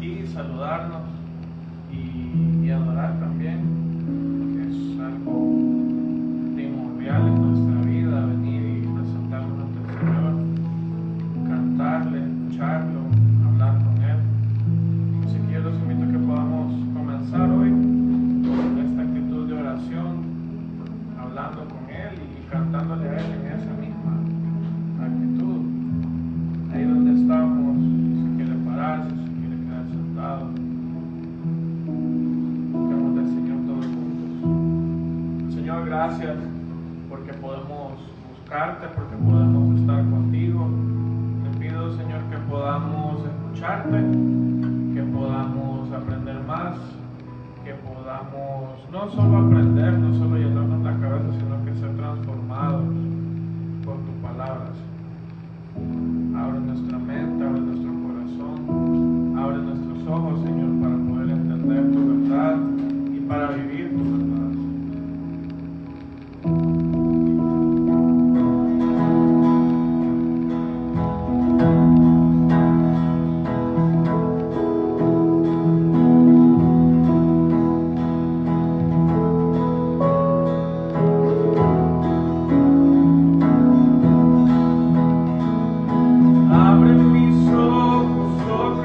aquí, saludarnos y adorar también, que es algo primordial en nuestra vida, venir y presentarnos ante el Señor, cantarle, escucharlo, hablar con Él. Así que yo los invito a que podamos comenzar hoy con esta actitud de oración, hablando con Él y cantándole a Él en esa misma actitud. Ahí donde estamos, si se quiere parar, si se quiere quedar sentado, busquemos del Señor todos juntos. Señor, gracias porque podemos buscarte, porque podemos estar contigo. Te pido, Señor, que podamos escucharte, que podamos aprender más, que podamos no solo aprender, no solo llenarnos la cabeza, sino que ser transformados por tu palabra. Abre nuestra mente, abre nuestro corazón, abre nuestros ojos, Señor, para poder entender tu verdad y para vivir tu verdad. Abre mis ojos, oh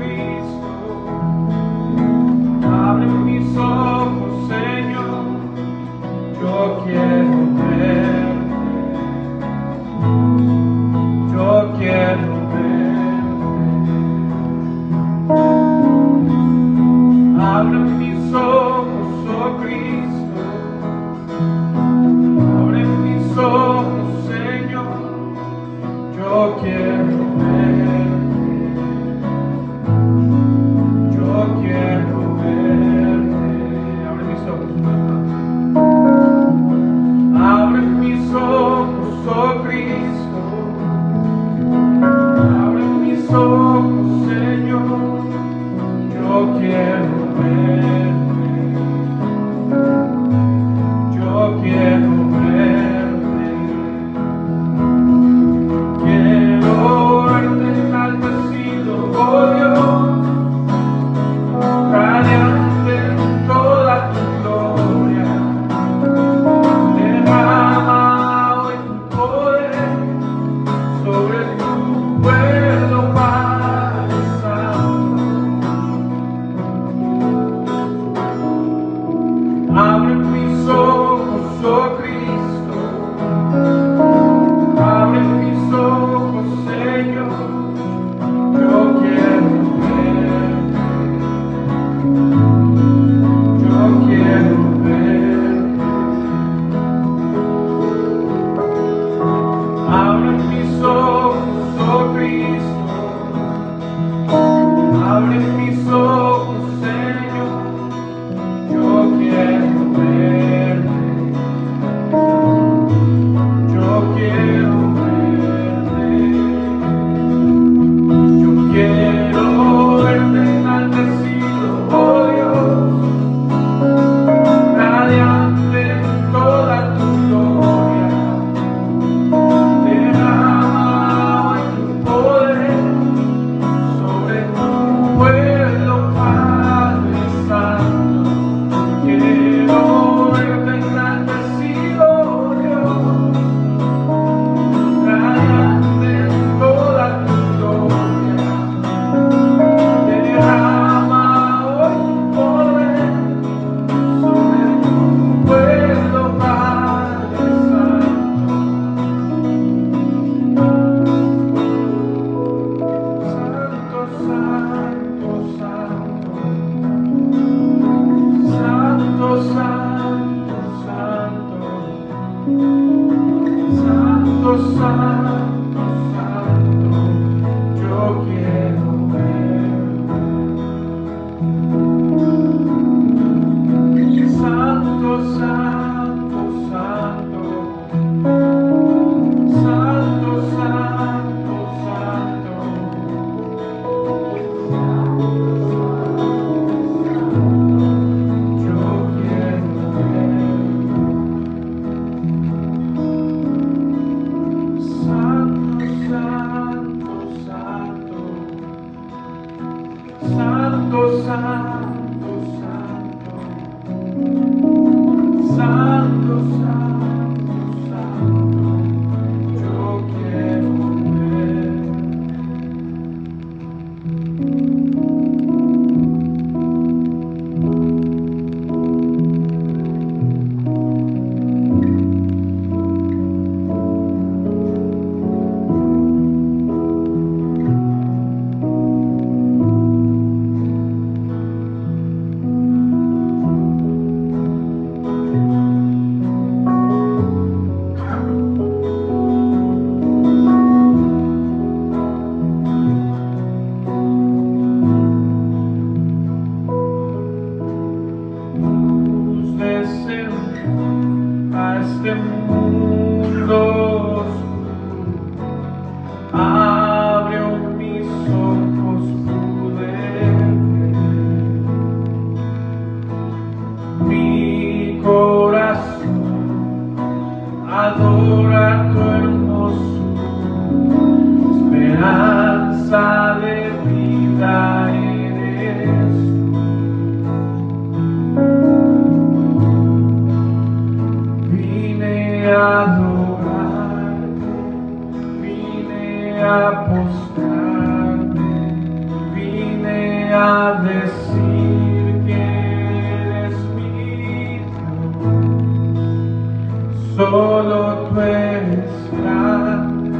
Solo tú eres grande,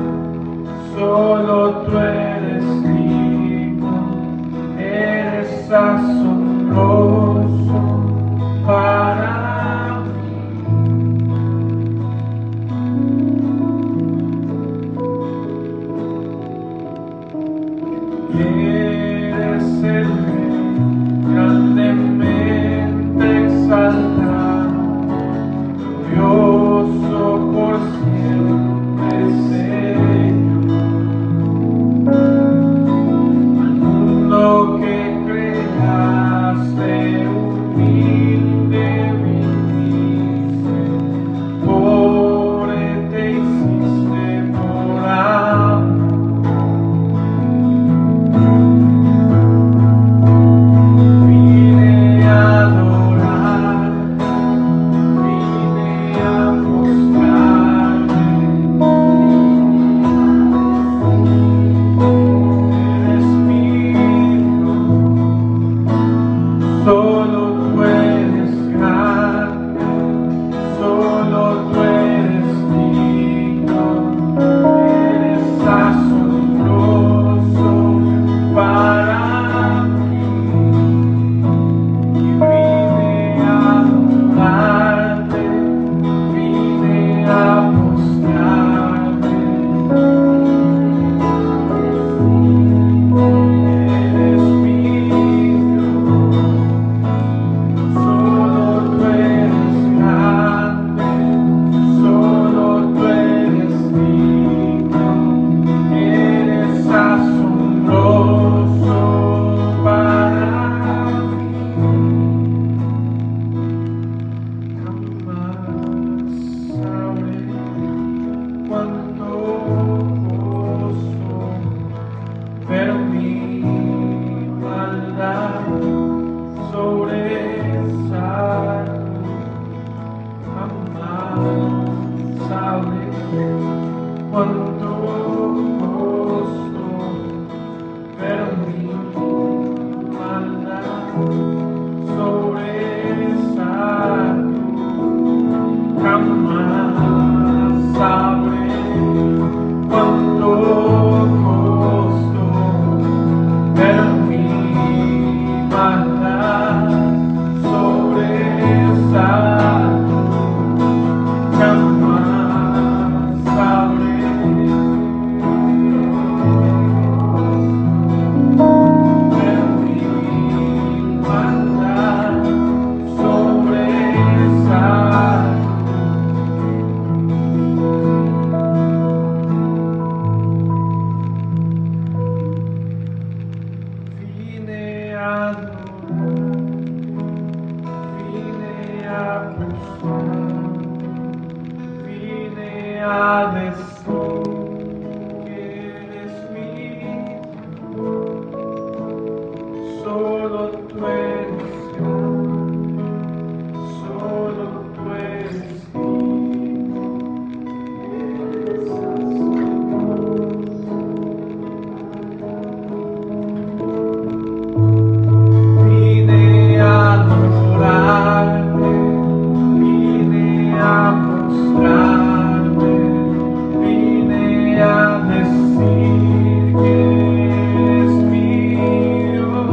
solo tú eres digno, eres asombroso para mí. Eres el Rey grandemente exaltado, glorioso por siempre, Señor. Al mundo que creaste humilde viniste, pobre te hiciste por amor. Vine a adorar, vine a postrarme, eres mío, solo tú eres grande, solo tú eres digno, eres asombroso para mí. Y vine a adorarte, vine a postrarme, eres mío, solo tú eres grande, solo tú eres digno, eres asombroso para mí. Jamás sabré cuánto gozo ver mi maldad sobresalto. Jamás sabré cuánto gozo ver mi maldad sobresalto. Jamás sabré cuánto costó ver mi maldad sobresalto. Jamás sabré ver mi maldad sobresalto. Vine a adorar, vine a buscar, vine a decir que eres mío, solo Solo tú eres Dios, solo tú eres vine a adorarte, vine a mostrarme, vine a decir que eres mi Dios.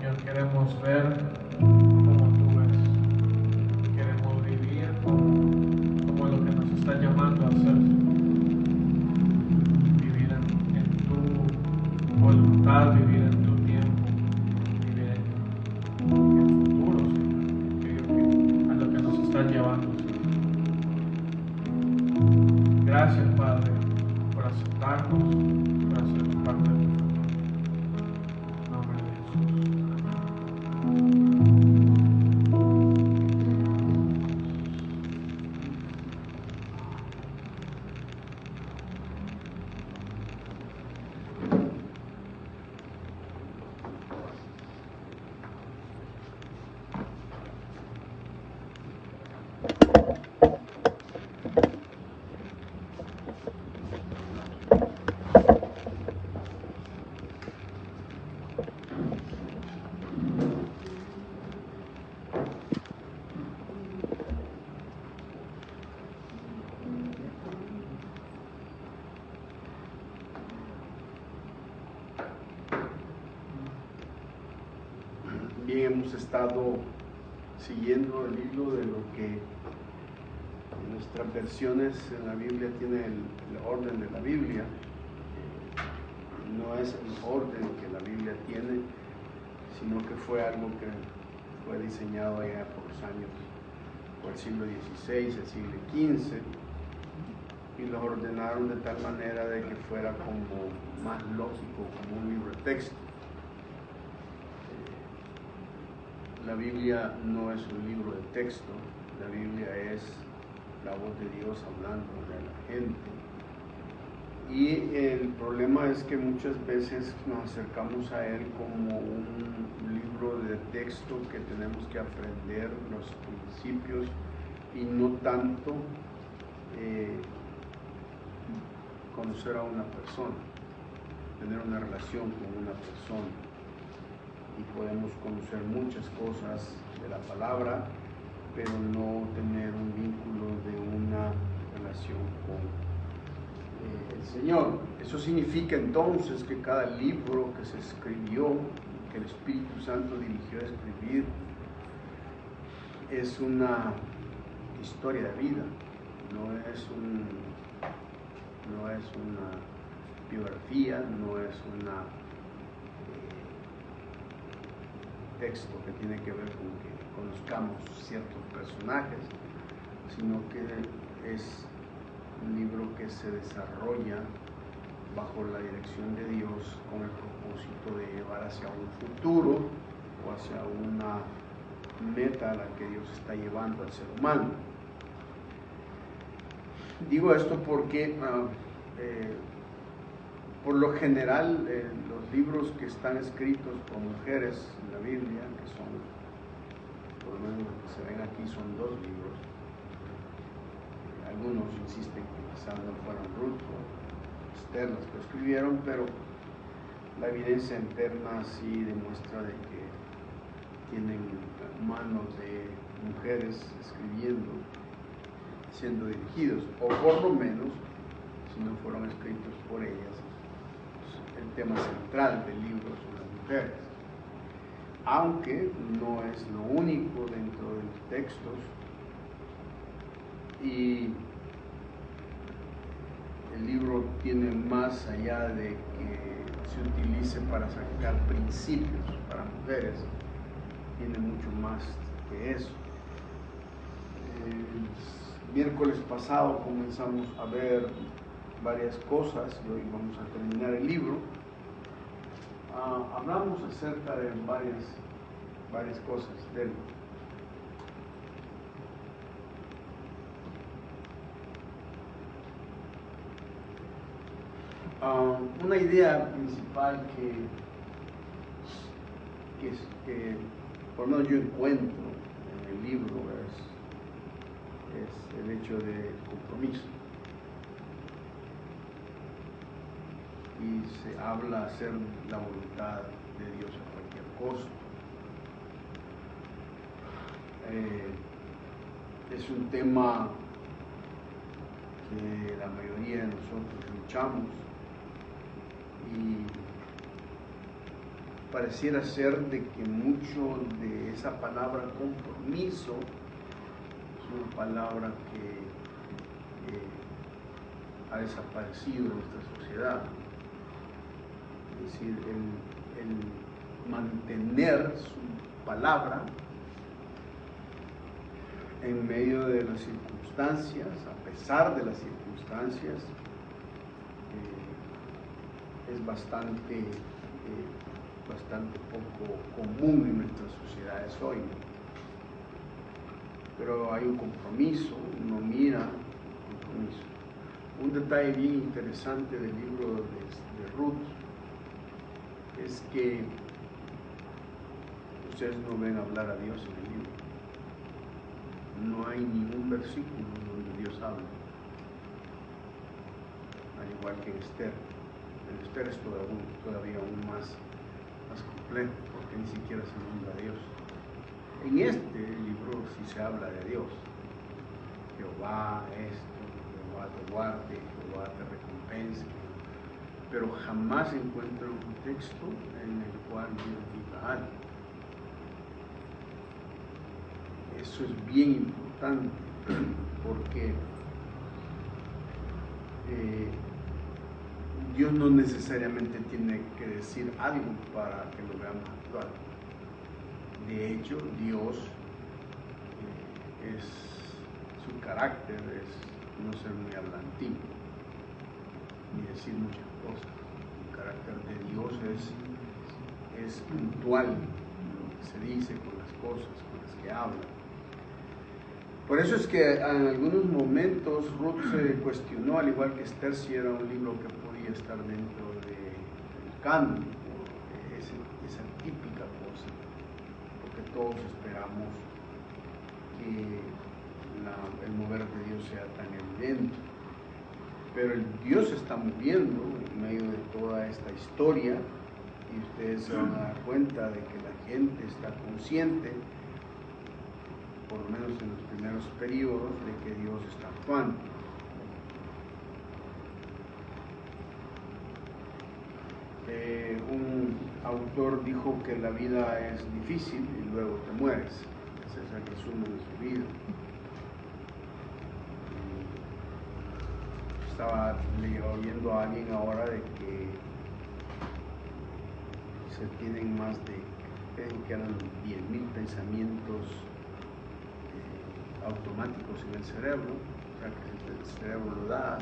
Señor, queremos ver como tú ves. Queremos vivir como lo que nos está llamando a hacer. Vivir en tu voluntad, vivir en tu tiempo, vivir en el futuro, Señor, a lo que nos está llevando, Señor. Gracias, Padre, por aceptarnos, por hacernos parte de tu familia. En nombre de Jesús. Bien, hemos estado siguiendo el hilo de lo que en nuestras versiones en la Biblia tiene el orden de la Biblia. No es el orden que la Biblia tiene, sino que fue algo que fue diseñado allá por los años, por el siglo XVI, el siglo XV, y los ordenaron de tal manera de que fuera como más lógico, como un libro de texto. La Biblia no es un libro de texto, la Biblia es la voz de Dios hablando de la gente. Y el problema es que muchas veces nos acercamos a él como un libro de texto que tenemos que aprender los principios y no tanto conocer a una persona, tener una relación con una persona. Y podemos conocer muchas cosas de la palabra, pero no tener un vínculo de una relación con el Señor. Eso significa entonces que cada libro que se escribió, que el Espíritu Santo dirigió a escribir, es una historia de vida, no es una biografía, no es una texto que tiene que ver con que conozcamos ciertos personajes, sino que es un libro que se desarrolla bajo la dirección de Dios con el propósito de llevar hacia un futuro o hacia una meta a la que Dios está llevando al ser humano. Digo esto porque por lo general los libros que están escritos por mujeres en la Biblia, que son, por lo menos los que se ven aquí, son 2 libros. Algunos insisten que quizás no fueron Ruth o Esther las que escribieron, pero la evidencia interna sí demuestra de que tienen manos de mujeres escribiendo, siendo dirigidos, o por lo menos, si no fueron escritos por ellas, el tema central del libro son las mujeres. Aunque no es lo único dentro de los textos, y el libro tiene más allá de que se utilice para sacar principios para mujeres, tiene mucho más que eso. El miércoles pasado comenzamos a ver varias cosas y hoy vamos a terminar el libro. Hablamos acerca de varias cosas de él. Una idea principal que por lo menos yo encuentro en el libro es el hecho de compromiso. Y se habla de hacer la voluntad de Dios a cualquier costo. Es un tema que la mayoría de nosotros luchamos y pareciera ser de que mucho de esa palabra compromiso es una palabra que ha desaparecido en nuestra sociedad. Es decir, el mantener su palabra en medio de las circunstancias, a pesar de las circunstancias, es bastante poco común en nuestras sociedades hoy. Pero hay un compromiso, uno mira un compromiso. Un detalle bien interesante del libro de Ruth es que ustedes no ven hablar a Dios en el libro. No hay ningún versículo donde Dios habla, al igual que en Esther. En Esther es todavía aún más complejo, porque ni siquiera se nombra a Dios. En este libro sí se habla de Dios. Jehová esto, Jehová te guarde, Jehová te recompense, pero jamás encuentro un texto en el cual Dios diga algo. Eso es bien importante, porque Dios no necesariamente tiene que decir algo para que lo veamos actuar. De hecho, Dios su carácter es no ser muy hablantino, ni decir muchas cosas. El carácter de Dios es puntual en lo que se dice, con las cosas con las que habla. Por eso es que en algunos momentos Ruth se cuestionó, al igual que Esther, si era un libro que podía estar dentro del canon, esa típica cosa, porque todos esperamos que el mover de Dios sea tan evidente. Pero el Dios se está moviendo en medio de toda esta historia, y ustedes se van a dar cuenta de que la gente está consciente, por lo menos en los primeros periodos, de que Dios está actuando. Un autor dijo que la vida es difícil y luego te mueres. Ese es el resumen de su vida. Estaba oyendo a alguien ahora de que se tienen más de, creo que eran 10.000 pensamientos automáticos en el cerebro, o sea que el cerebro lo da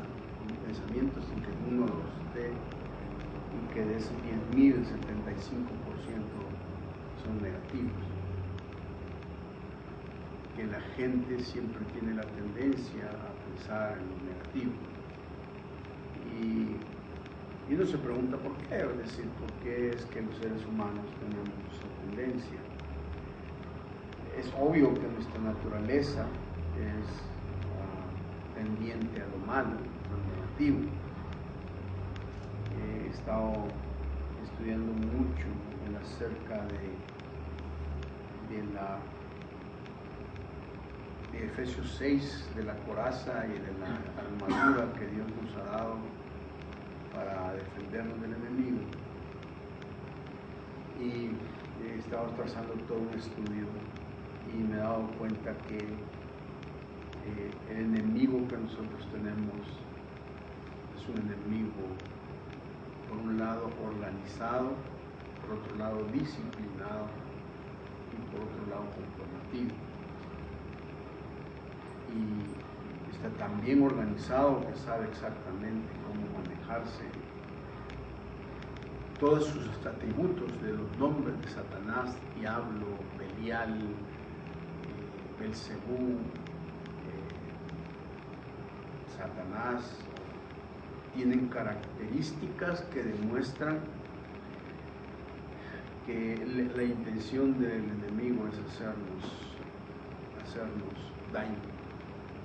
pensamientos sin que uno los dé, y que de esos 10.000 el 75% son negativos. Que la gente siempre tiene la tendencia a pensar en lo negativo. Y uno se pregunta por qué, es decir, por qué es que los seres humanos tenemos esa tendencia. Es obvio que nuestra naturaleza es tendiente a lo malo, a lo negativo. He estado estudiando mucho acerca de Efesios 6, de la coraza y de la armadura que Dios nos ha dado para defendernos del enemigo. Y he estado trazando todo un estudio y me he dado cuenta que el enemigo que nosotros tenemos es un enemigo, por un lado organizado, por otro lado disciplinado y por otro lado confrontativo. Y está tan bien organizado que sabe exactamente cómo manejarse todos sus atributos de los nombres de Satanás, Diablo, Belial, Belcebú, Satanás, tienen características que demuestran que la intención del enemigo es hacernos daño.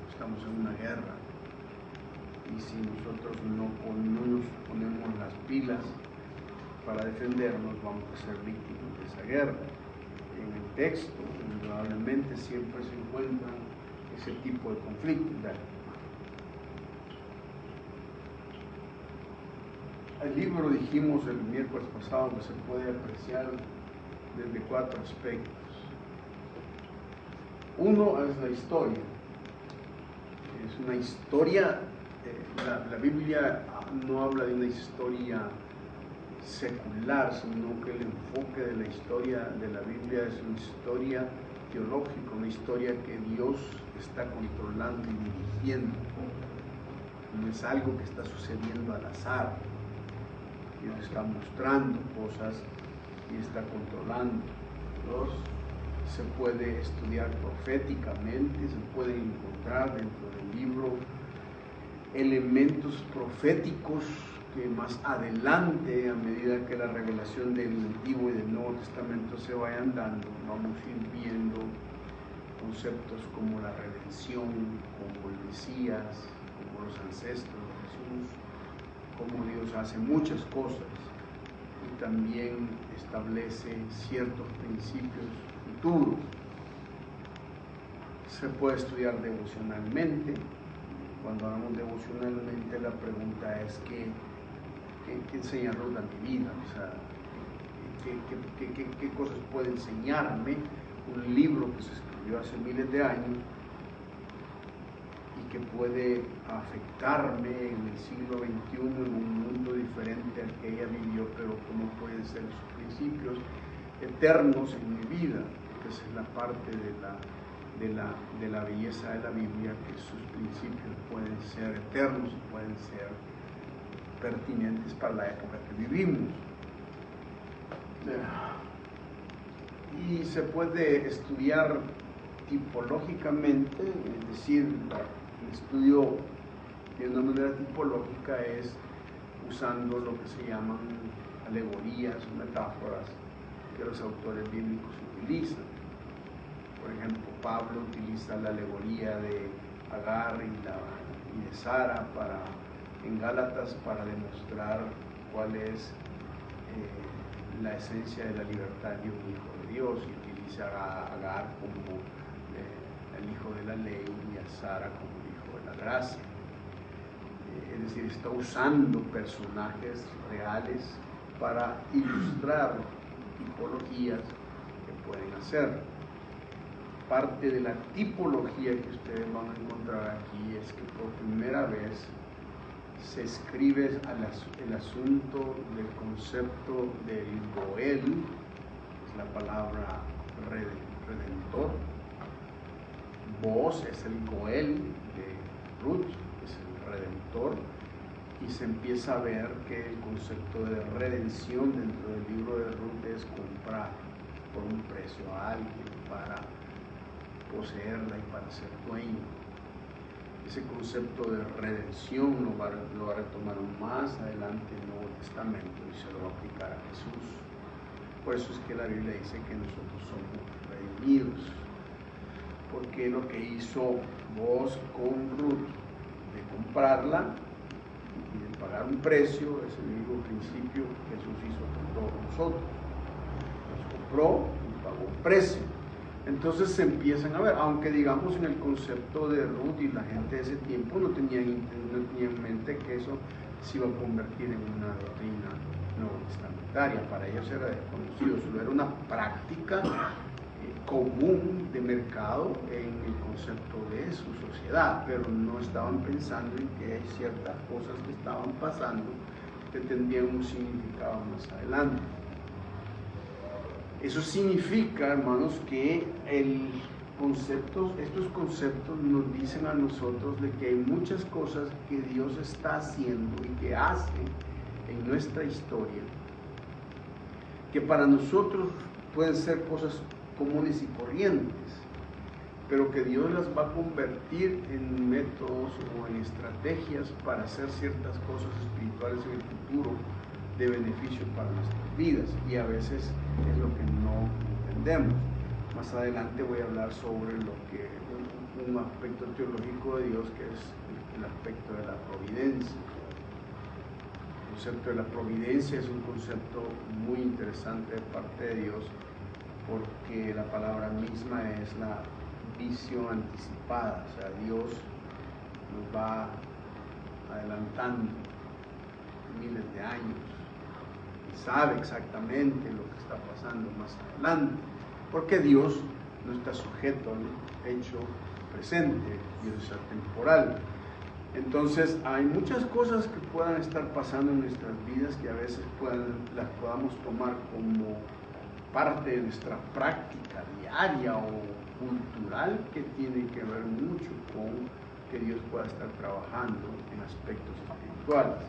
Estamos en una guerra y si nosotros no nos ponemos las pilas para defendernos, vamos a ser víctimas de esa guerra. En el texto, indudablemente, siempre se encuentra ese tipo de conflictos. El libro, dijimos el miércoles pasado, que se puede apreciar desde 4 aspectos. Uno es la historia. Es una historia, la Biblia no habla de una historia secular, sino que el enfoque de la historia de la Biblia es una historia teológica, una historia que Dios está controlando y dirigiendo. No es algo que está sucediendo al azar. Dios está mostrando cosas y está controlando. Dos, se puede estudiar proféticamente, se pueden encontrar dentro del libro elementos proféticos que más adelante, a medida que la revelación del Antiguo y del Nuevo Testamento se vayan dando, vamos a ir viendo conceptos como la redención, como el Mesías, como los ancestros de Jesús, como Dios hace muchas cosas y también establece ciertos principios futuros. Se puede estudiar devocionalmente. Cuando hablamos devocionalmente, la pregunta es ¿qué enseña Ruth a mi vida? O sea, ¿qué cosas puede enseñarme un libro que se escribió hace miles de años y que puede afectarme en el siglo XXI, en un mundo diferente al que ella vivió, pero cómo pueden ser sus principios eternos en mi vida? Esa es la parte de la belleza de la Biblia, que sus principios pueden ser eternos y pueden ser pertinentes para la época que vivimos. Y se puede estudiar tipológicamente, es decir, el estudio de una manera tipológica es usando lo que se llaman alegorías o metáforas que los autores bíblicos utilizan. Por ejemplo, Pablo utiliza la alegoría de Agar y de Sara en Gálatas para demostrar cuál es la esencia de la libertad de un hijo de Dios, y utiliza a Agar como el hijo de la ley y a Sara como el hijo de la gracia. Es decir, está usando personajes reales para ilustrar tipologías que pueden hacer. Parte de la tipología que ustedes van a encontrar aquí es que por primera vez se escribe el asunto del concepto del Goel, es la palabra redentor. Boaz es el Goel de Ruth, es el redentor, y se empieza a ver que el concepto de redención dentro del libro de Ruth es comprar por un precio a alguien para poseerla y para ser dueño. Ese concepto de redención lo va a retomar más adelante en el Nuevo Testamento y se lo va a aplicar a Jesús. Por eso es que la Biblia dice que nosotros somos redimidos, porque lo que hizo Boaz con Ruth, de comprarla y de pagar un precio, es el mismo principio que Jesús hizo con todos nosotros. Nos compró y pagó un precio. Entonces se empiezan a ver, aunque digamos en el concepto de Ruth y la gente de ese tiempo no tenía en mente que eso se iba a convertir en una doctrina nuevo testamentaria. Para ellos era desconocido, solo era una práctica común de mercado en el concepto de su sociedad, pero no estaban pensando en que hay ciertas cosas que estaban pasando que tendrían un significado más adelante. Eso significa, hermanos, que estos conceptos nos dicen a nosotros de que hay muchas cosas que Dios está haciendo y que hace en nuestra historia, que para nosotros pueden ser cosas comunes y corrientes, pero que Dios las va a convertir en métodos o en estrategias para hacer ciertas cosas espirituales en el futuro de beneficio para nuestras vidas, y a veces es lo que no entendemos. Más adelante voy a hablar sobre un aspecto teológico de Dios, que es el aspecto de la providencia. El concepto de la providencia es un concepto muy interesante de parte de Dios, porque la palabra misma es la visión anticipada, o sea, Dios nos va adelantando miles de años y sabe exactamente lo que está pasando más adelante, porque Dios no está sujeto al hecho presente, Dios es atemporal. Entonces hay muchas cosas que puedan estar pasando en nuestras vidas que a veces las podamos tomar como parte de nuestra práctica diaria o cultural, que tiene que ver mucho con que Dios pueda estar trabajando en aspectos espirituales.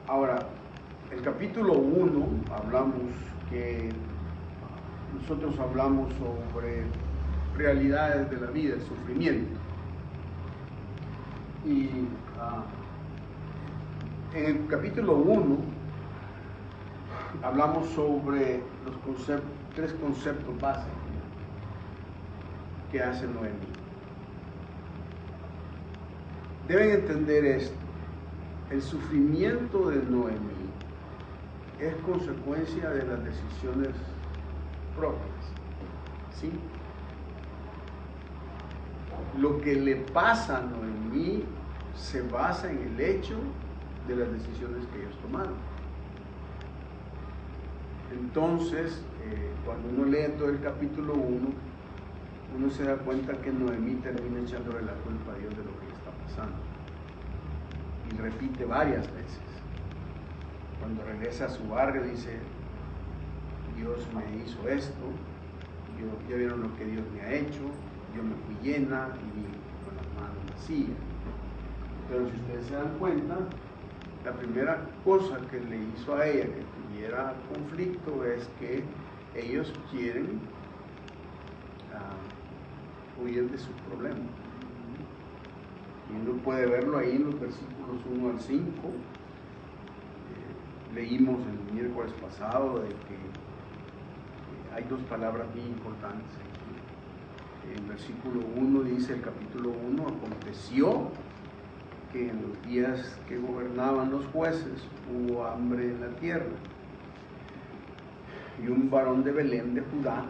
Ahora, el capítulo 1 nosotros hablamos sobre realidades de la vida, el sufrimiento. Y en el capítulo 1 hablamos sobre tres conceptos básicos que hace Noemí. Deben entender esto: el sufrimiento de Noemí es consecuencia de las decisiones propias, ¿sí? Lo que le pasa a Noemí se basa en el hecho de las decisiones que ellos tomaron. Entonces, cuando uno lee todo el capítulo 1, uno se da cuenta que Noemí termina echándole la culpa a Dios de lo que le está pasando. Y repite varias veces. Cuando regresa a su barrio dice: Dios me hizo esto, ya vieron lo que Dios me ha hecho, yo me fui llena y vine con las manos vacías. Pero si ustedes se dan cuenta, la primera cosa que le hizo a ella que tuviera conflicto es que ellos quieren huir de su problema. Y uno puede verlo ahí en los versículos 1 al 5. Leímos el miércoles pasado de que hay dos palabras bien importantes aquí. En versículo 1 dice el capítulo 1: aconteció que en los días que gobernaban los jueces hubo hambre en la tierra, y un varón de Belén de Judá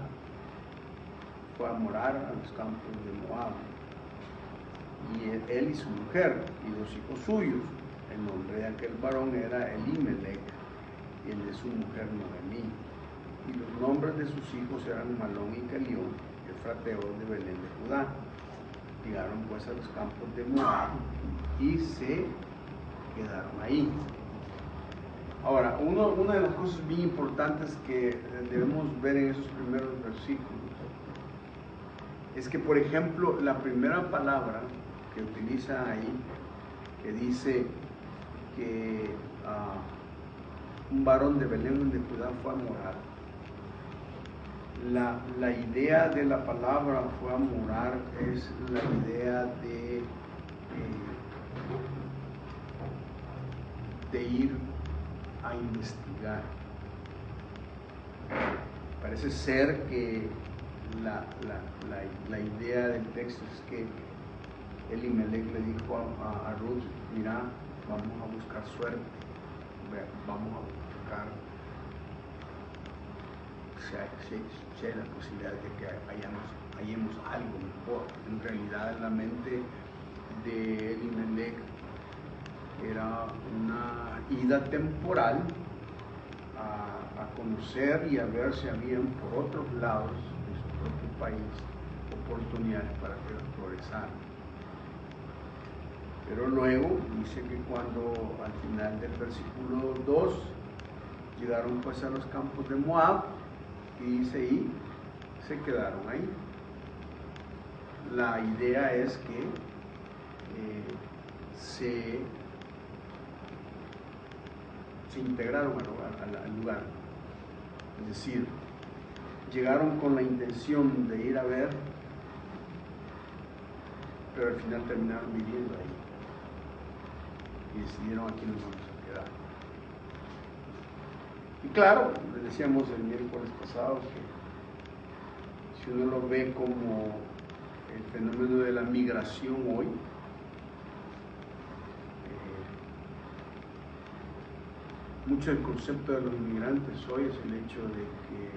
fue a morar a los campos de Moab, y él y su mujer y 2 hijos suyos. El nombre de aquel varón era Elimelech y el de su mujer Noemí, y los nombres de sus hijos eran Malón y Calión, efrateos de Belén de Judá. Llegaron pues a los campos de Moab y se quedaron ahí. Ahora, una de las cosas bien importantes que debemos ver en esos primeros versículos es que, por ejemplo, la primera palabra que utiliza ahí, que dice que un varón de Belén de Judá fue a morar, la idea de la palabra fue a morar es la idea de ir a investigar. Parece ser que la idea del texto es que Elimelech le dijo a Ruth: mira, vamos a buscar suerte, vamos a buscar si hay la posibilidad de que hallemos algo mejor. En realidad, en la mente de Elimelech era una ida temporal a conocer y a ver si habían por otros lados de su propio país oportunidades para que progresaran. Pero luego dice que cuando al final del versículo 2 llegaron pues a los campos de Moab, y dice, y se quedaron ahí. La idea es que se integraron al lugar. Es decir, llegaron con la intención de ir a ver, pero al final terminaron viviendo ahí y decidieron: aquí nos vamos a quedar. Y claro, les decíamos el miércoles pasado que si uno lo ve como el fenómeno de la migración hoy, mucho del concepto de los inmigrantes hoy es el hecho de que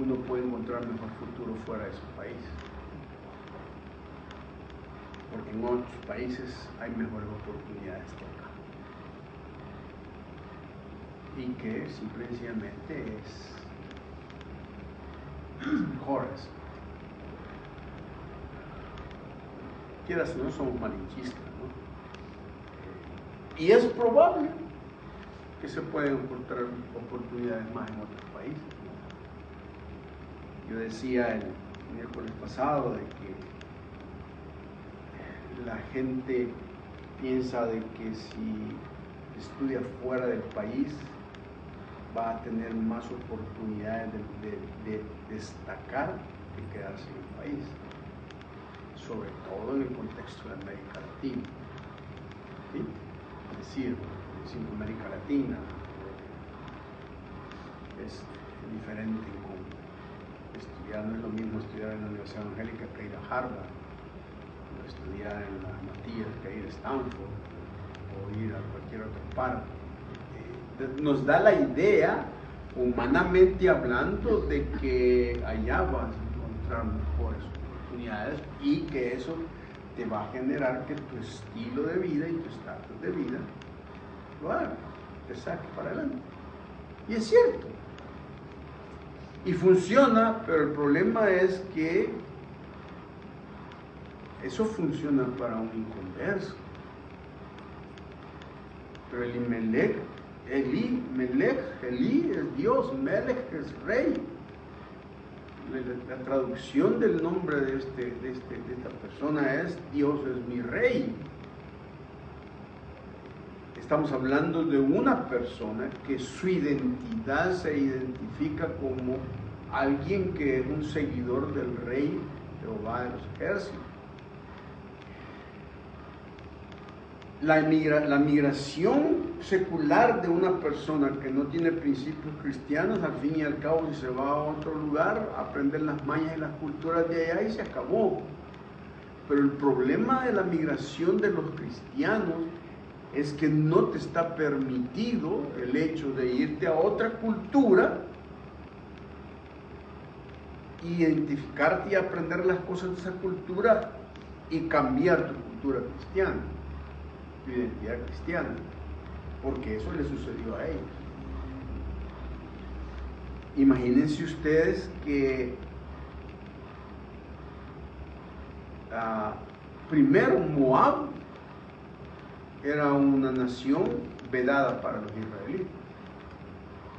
uno puede encontrar mejor futuro fuera de su país, porque en otros países hay mejores oportunidades que acá. Y que simplemente es mejores. Quieras o no, somos malinchistas, ¿no? Y es probable que se pueden encontrar oportunidades más en otros países, ¿no? Yo decía el miércoles pasado de que la gente piensa de que si estudia fuera del país va a tener más oportunidades de destacar que quedarse en el país, sobre todo en el contexto de América Latina. ¿Sí? Es decir, América Latina es diferente con estudiar, no es lo mismo estudiar en la Universidad Evangélica que ir a Harvard, o estudiar en la Matías que ir a Stanford, o ir a cualquier otra parte. Nos da la idea, humanamente hablando, de que allá vas a encontrar mejores oportunidades y que eso te va a generar que tu estilo de vida y tu estatus de vida lo haga, te saque para adelante. Y es cierto. Y funciona, pero el problema es que eso funciona para un inconverso. Pero Eli es Dios, Melech es rey. La traducción del nombre de esta persona es Dios es mi rey. Estamos hablando de una persona que su identidad se identifica como alguien que es un seguidor del rey Jehová de los ejércitos. La migración secular de una persona que no tiene principios cristianos, al fin y al cabo, si se va a otro lugar, a aprender las mañas y las culturas de allá y se acabó. Pero el problema de la migración de los cristianos es que no te está permitido el hecho de irte a otra cultura, identificarte y aprender las cosas de esa cultura y cambiar tu cultura cristiana, tu identidad cristiana, porque eso le sucedió a ellos. Imagínense ustedes que primero Moab era una nación vedada para los israelitas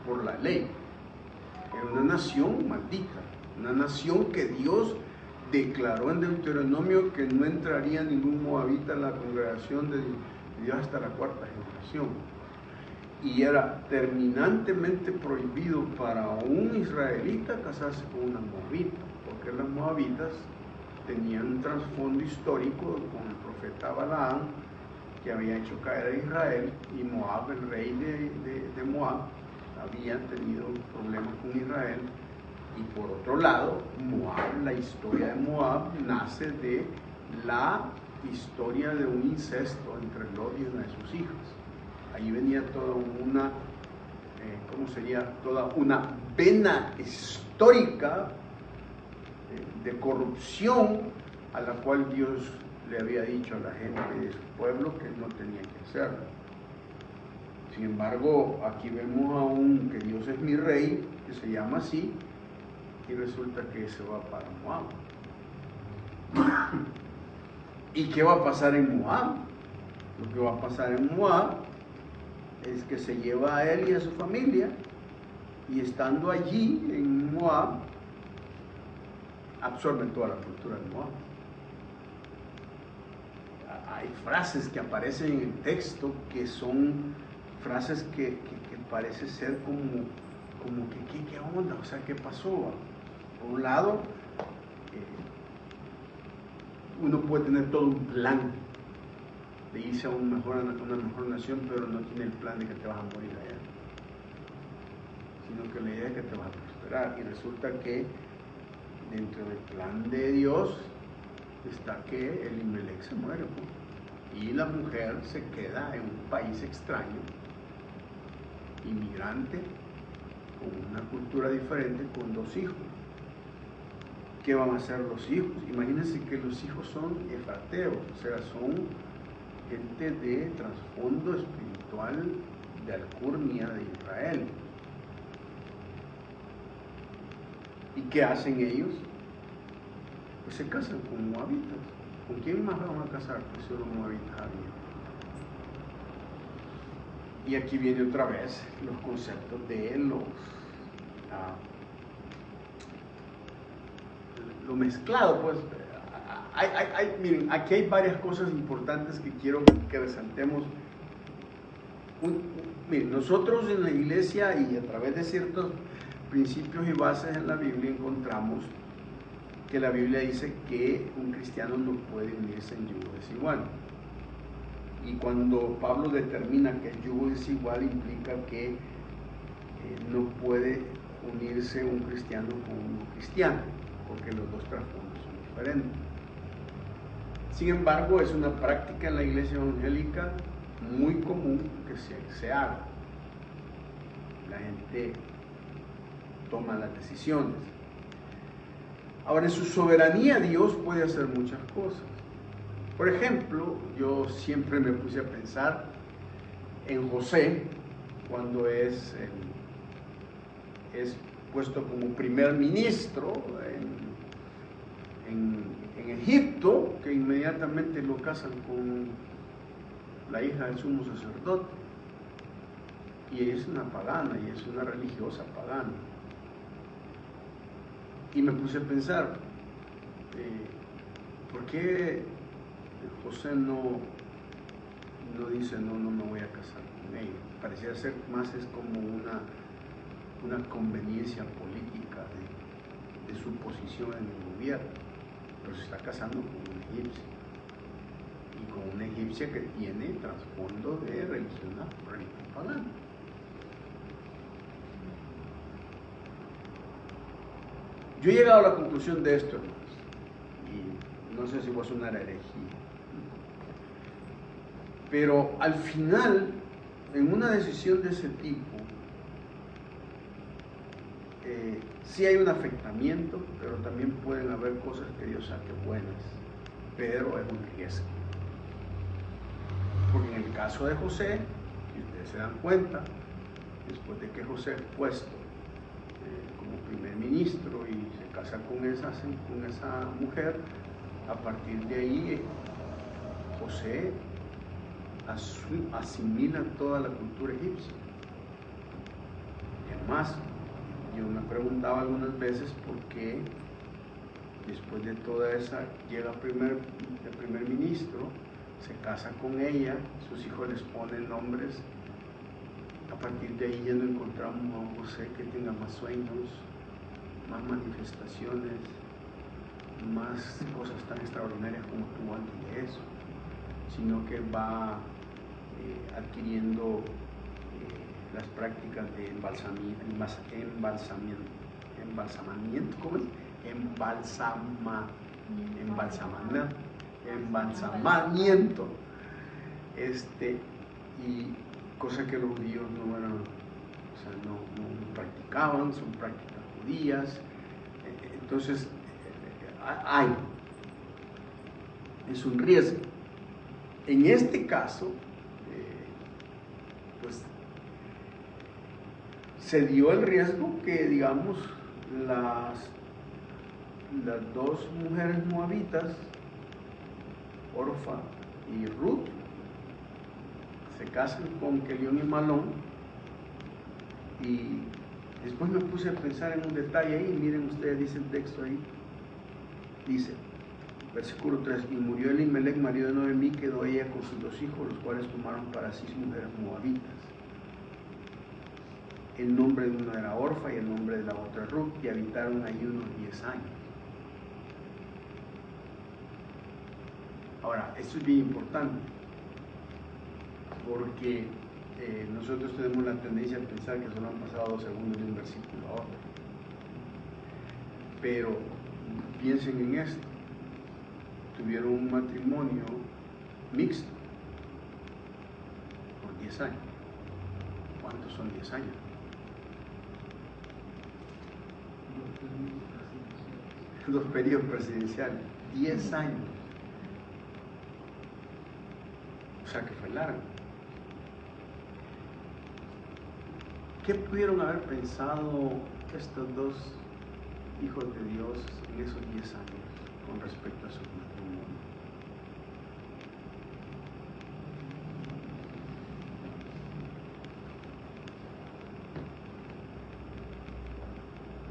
por la ley. Era una nación maldita, una nación que Dios declaró en Deuteronomio que no entraría ningún moabita en la congregación de Dios hasta la cuarta generación. Y era terminantemente prohibido para un israelita casarse con una moabita, porque las moabitas tenían un trasfondo histórico con el profeta Balaam, que había hecho caer a Israel, y Moab, el rey de Moab, había tenido problemas con Israel. Y por otro lado, Moab, la historia de Moab nace de la historia de un incesto entre Lot y una de sus hijas. Ahí venía toda una, toda una vena histórica de corrupción a la cual Dios le había dicho a la gente de su pueblo que no tenía que hacerlo. Sin embargo, aquí vemos aún que Dios es mi rey, que se llama así, y resulta que se va para Moab. ¿Y qué va a pasar en Moab? Lo que va a pasar en Moab es que se lleva a él y a su familia, y estando allí en Moab, absorben toda la cultura de Moab. Hay frases que aparecen en el texto que son frases que parece ser como que ¿qué onda? O sea, ¿qué pasó? Por un lado, uno puede tener todo un plan de irse a una mejor nación, pero no tiene el plan de que te vas a morir allá, sino que la idea es que te vas a prosperar. Y resulta que dentro del plan de Dios está que Elimelech se muere, pues, y la mujer se queda en un país extraño, inmigrante, con una cultura diferente, con 2 hijos. ¿qué van a hacer los hijos? Imagínense que los hijos son efrateos, o sea, son gente de trasfondo espiritual de alcurnia de Israel. ¿Y qué hacen ellos? Pues se casan con moabitas. ¿Con quién más van a casar? Pues solo moabitas había. Y aquí viene otra vez los conceptos de lo mezclado, pues. Miren, aquí hay varias cosas importantes que quiero que resaltemos. Miren, nosotros en la iglesia y a través de ciertos principios y bases en la Biblia encontramos que la Biblia dice que un cristiano no puede unirse en yugo desigual. Y cuando Pablo determina que el yugo desigual implica que no puede unirse un cristiano con un cristiano, porque los dos trasfondos son diferentes. Sin embargo, es una práctica en la iglesia evangélica muy común que se haga. La gente toma las decisiones. Ahora, en su soberanía Dios puede hacer muchas cosas. Por ejemplo, yo siempre me puse a pensar en José cuando es puesto como primer ministro en Egipto, que inmediatamente lo casan con la hija del sumo sacerdote. Y ella es una pagana, y es una religiosa pagana. Y me puse a pensar, ¿por qué José no dice, no me voy a casar con ella? Parecía ser más es como una conveniencia política de su posición en el gobierno, pero se está casando con un egipcio, y con una egipcia que tiene trasfondo de religión pagana. Yo he llegado a la conclusión de esto, hermanos, y no sé si va a sonar herejía, pero al final, en una decisión de ese tipo, sí hay un afectamiento, pero también pueden haber cosas que Dios saque buenas, pero es un riesgo. Porque en el caso de José, si ustedes se dan cuenta, después de que José es puesto como primer ministro y se casa con esa mujer, a partir de ahí José asimila toda la cultura egipcia. Además, yo me preguntaba algunas veces por qué después de toda esa llega el primer ministro, se casa con ella, sus hijos les ponen nombres. A partir de ahí ya no encontramos a un José que tenga más sueños, más manifestaciones, más cosas tan extraordinarias como tuvo antes de eso, sino que va adquiriendo las prácticas de embalsamamiento, ¿cómo es? Embalsamamiento, y cosa que los judíos no eran, o sea, no practicaban, son prácticas judías. Entonces, es un riesgo. En este caso, pues se dio el riesgo que, digamos, las dos mujeres moabitas, Orfa y Ruth, se casan con Kelión y Malón. Y después me puse a pensar en un detalle ahí. Miren ustedes, dice el texto ahí, dice, versículo 3, y murió Elimelech, marido de Noemí, quedó ella con sus 2 hijos, los cuales tomaron para sí mujeres moabitas. El nombre de una era Orfa y el nombre de la otra Ruth, y habitaron ahí unos 10 años. Ahora, esto es bien importante, porque nosotros tenemos la tendencia a pensar que solo han pasado 2 segundos de un versículo a otro. Pero piensen en esto, tuvieron un matrimonio mixto por 10 años. ¿Cuántos son 10 años? 2 periodos presidenciales, 10 años. O sea que fue largo. ¿Qué pudieron haber pensado estos 2 hijos de Dios en esos 10 años con respecto a su matrimonio?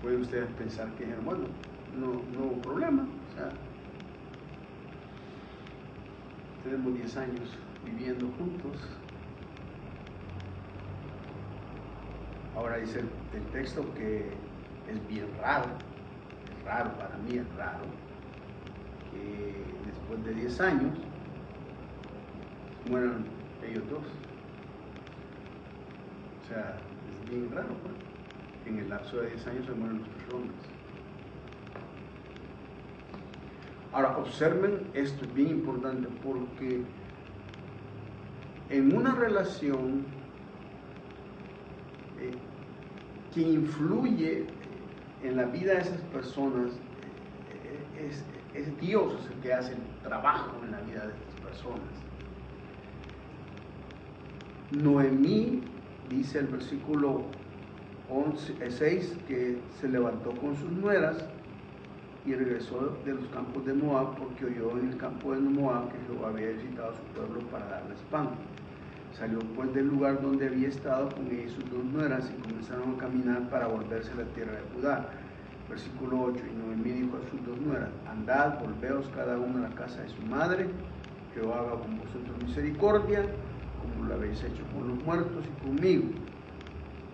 Pueden ustedes pensar que bueno, no hubo problema, o sea, tenemos 10 años viviendo juntos. Ahora dice el texto que es bien raro, es raro, para mí es raro, que después de 10 años mueran ellos 2. O sea, es bien raro, pues. En el lapso de 10 años se mueren los 3 hombres. Ahora, observen esto, es bien importante, porque en una relación, quien influye en la vida de esas personas es Dios, es el que hace el trabajo en la vida de esas personas. Noemí, dice el versículo 6, que se levantó con sus nueras y regresó de los campos de Moab, porque oyó en el campo de Moab que Jehová había visitado a su pueblo para darles pan. Salió pues del lugar donde había estado con ella y sus 2 nueras y comenzaron a caminar para volverse a la tierra de Judá. Versículo 8, y Noemí dijo a sus 2 nueras: andad, volveos cada uno a la casa de su madre, Jehová haga con vosotros misericordia, como lo habéis hecho con los muertos y conmigo.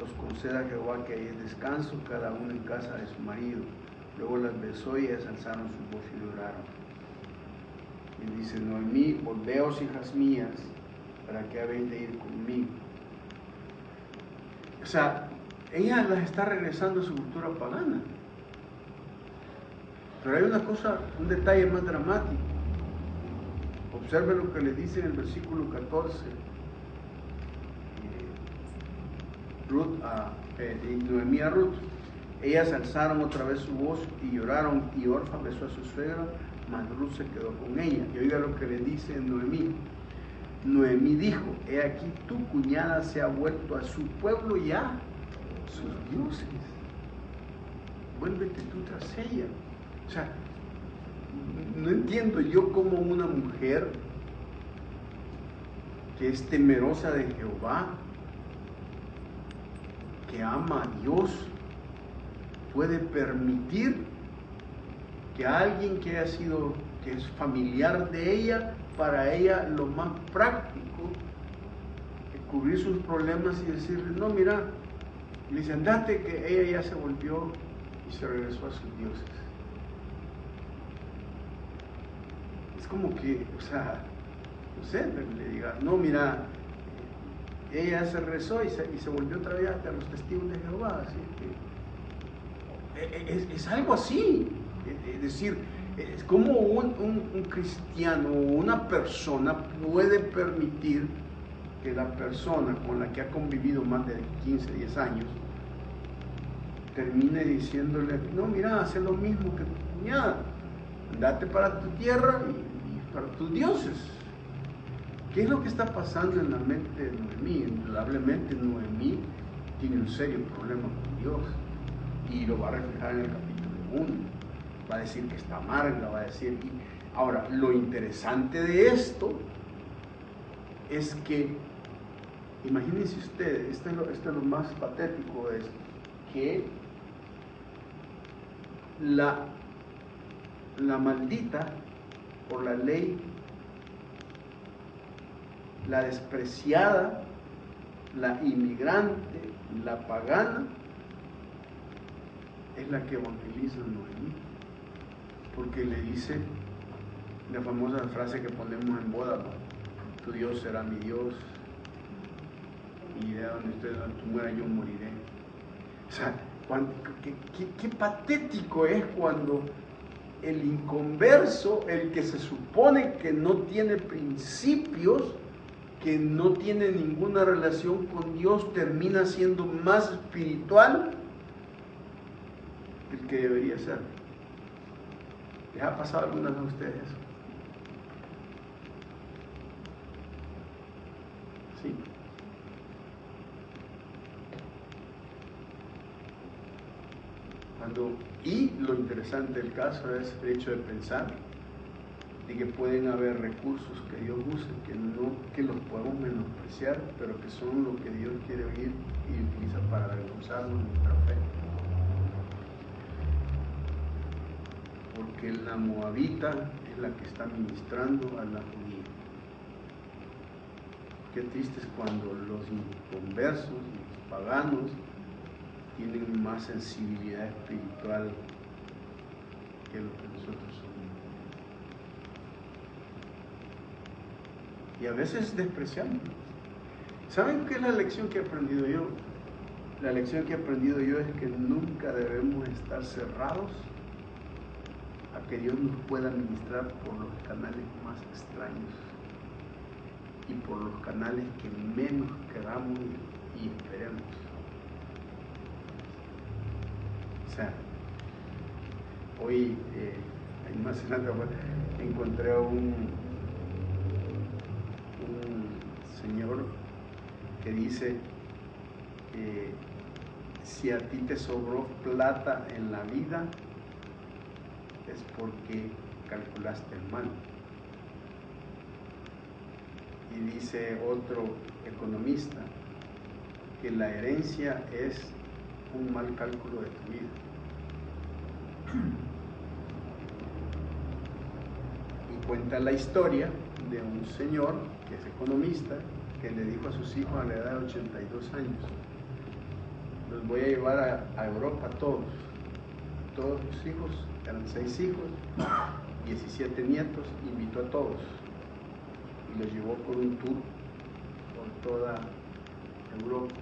Os conceda Jehová que hayáis descanso, cada uno en casa de su marido. Luego las besó y ellas alzaron su voz y lloraron. Y dice Noemí: volveos, hijas mías, ¿para qué habéis de ir conmigo? O sea, ella las está regresando a su cultura pagana. Pero hay una cosa, un detalle más dramático. Observen lo que le dice en el versículo 14. Noemí a Ruth. Ellas alzaron otra vez su voz y lloraron, y Orfa besó a su suegra, mas Ruth se quedó con ella. Y oiga lo que le dice Noemí. Noemí dijo: he aquí tu cuñada se ha vuelto a su pueblo y a sus dioses. Vuélvete tú tras ella. O sea, no entiendo yo cómo una mujer que es temerosa de Jehová, que ama a Dios, puede permitir que alguien que es familiar de ella, para ella lo más práctico es cubrir sus problemas y decirle: no, mira, le dice, andate, que ella ya se volvió y se regresó a sus dioses. Es como que, o sea, no sé, le diga: no, mira, ella se regresó y se volvió otra vez a los testigos de Jehová. Así que es algo así. Es decir, es como un cristiano o una persona puede permitir que la persona con la que ha convivido más de 15, 10 años termine diciéndole: no, mira, haz lo mismo que tu cuñada, andate para tu tierra y para tus dioses. ¿Qué es lo que está pasando en la mente de Noemí? Indudablemente Noemí tiene un serio problema con Dios, y lo va a reflejar en el capítulo 1. Va a decir que está amarga, va a decir... Ahora, lo interesante de esto es que, imagínense ustedes, esto es lo más patético de esto, que la maldita, por la ley, la despreciada, la inmigrante, la pagana, es la que evangeliza a Noemí, porque le dice la famosa frase que ponemos en boda: tu Dios será mi Dios, y de donde tú mueras yo moriré. O sea, qué patético es cuando el inconverso, el que se supone que no tiene principios, que no tiene ninguna relación con Dios, termina siendo más espiritual del que debería ser. ¿Les ha pasado alguna vez a ustedes eso? Sí. Y lo interesante del caso es el hecho de pensar de que pueden haber recursos que Dios use, que los podemos menospreciar, pero que son lo que Dios quiere oír y utiliza para avergonzarnos nuestra fe. Porque la moabita es la que está ministrando a la judía. Qué triste es cuando los inconversos, los paganos, tienen más sensibilidad espiritual que lo que nosotros somos. Y a veces despreciamos. ¿Saben qué es la lección que he aprendido yo? La lección que he aprendido yo es que nunca debemos estar cerrados a que Dios nos pueda ministrar por los canales más extraños y por los canales que menos queramos y esperemos. O sea, hoy, más adelante, encontré a un señor que dice que si a ti te sobró plata en la vida es porque calculaste mal. Y dice otro economista que la herencia es un mal cálculo de tu vida. Y cuenta la historia de un señor que es economista que le dijo a sus hijos a la edad de 82 años: los voy a llevar a Europa todos los hijos, eran 6 hijos, 17 nietos, invitó a todos y los llevó por un tour por toda Europa.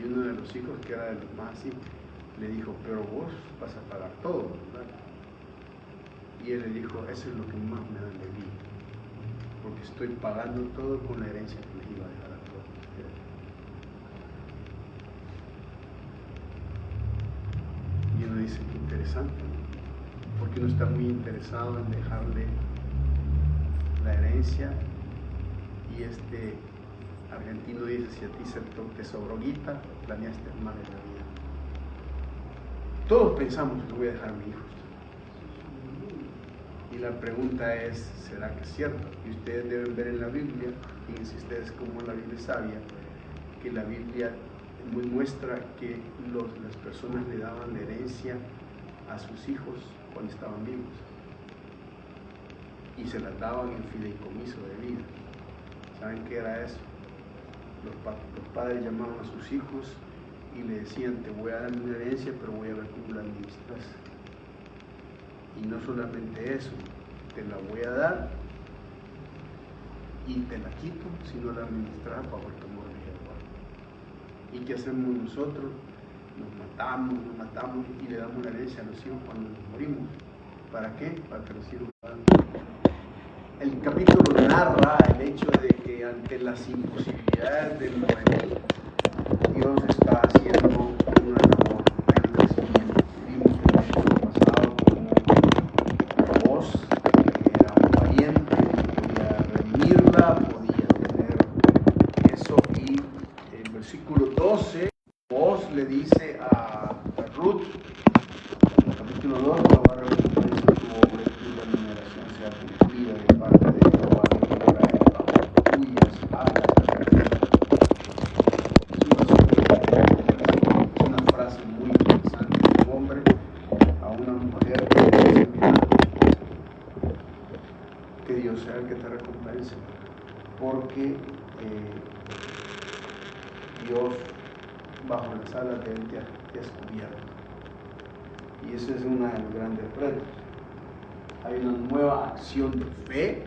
Y uno de los hijos, que era de los más así, le dijo: pero vos vas a pagar todo, ¿verdad? Y él le dijo: eso es lo que más me da alegría, porque estoy pagando todo con la herencia que les iba a dejar a todos ustedes. Y uno dice: qué interesante, ¿no? Porque uno está muy interesado en dejarle la herencia, y este argentino dice: si a ti te sobró guita, planeaste mal en la vida. Todos pensamos que voy a dejar a mi hijo. Y la pregunta es: ¿será que es cierto? Y ustedes deben ver en la Biblia, fíjense ustedes cómo la Biblia es sabia, que la Biblia muestra que las personas le daban la herencia a sus hijos cuando estaban vivos, y se las daban en fideicomiso de vida. ¿Saben qué era eso? Los padres llamaban a sus hijos y le decían: te voy a dar una herencia, pero voy a ver cómo la administras. Y no solamente eso, te la voy a dar y te la quito si no la administras para ver cómo la llevar. ¿Y qué hacemos nosotros? Nos matamos y le damos la herencia a los hijos cuando nos morimos. ¿Para qué? Para que los hijos hagan. El capítulo narra el hecho de que ante las imposibilidades del Noemí, Dios está haciendo una labor. Hay un crecimiento. Vimos en el capítulo pasado como Boaz, que era un pariente, podía redimirla, podía tener eso. Y en el versículo 12, Boaz le dice a Ruth, en el capítulo 2, lo va a repetir: tu obra y tu remuneración sea cumplida de parte de Jehová, que trae bajo tuyas alas. Es una frase muy interesante de un hombre a una mujer que dice: mira, que Dios sea el que te recompense, porque Dios bajo las alas de Él te ha descubierto. Y ese es uno de los grandes retos. Hay una nueva acción de fe,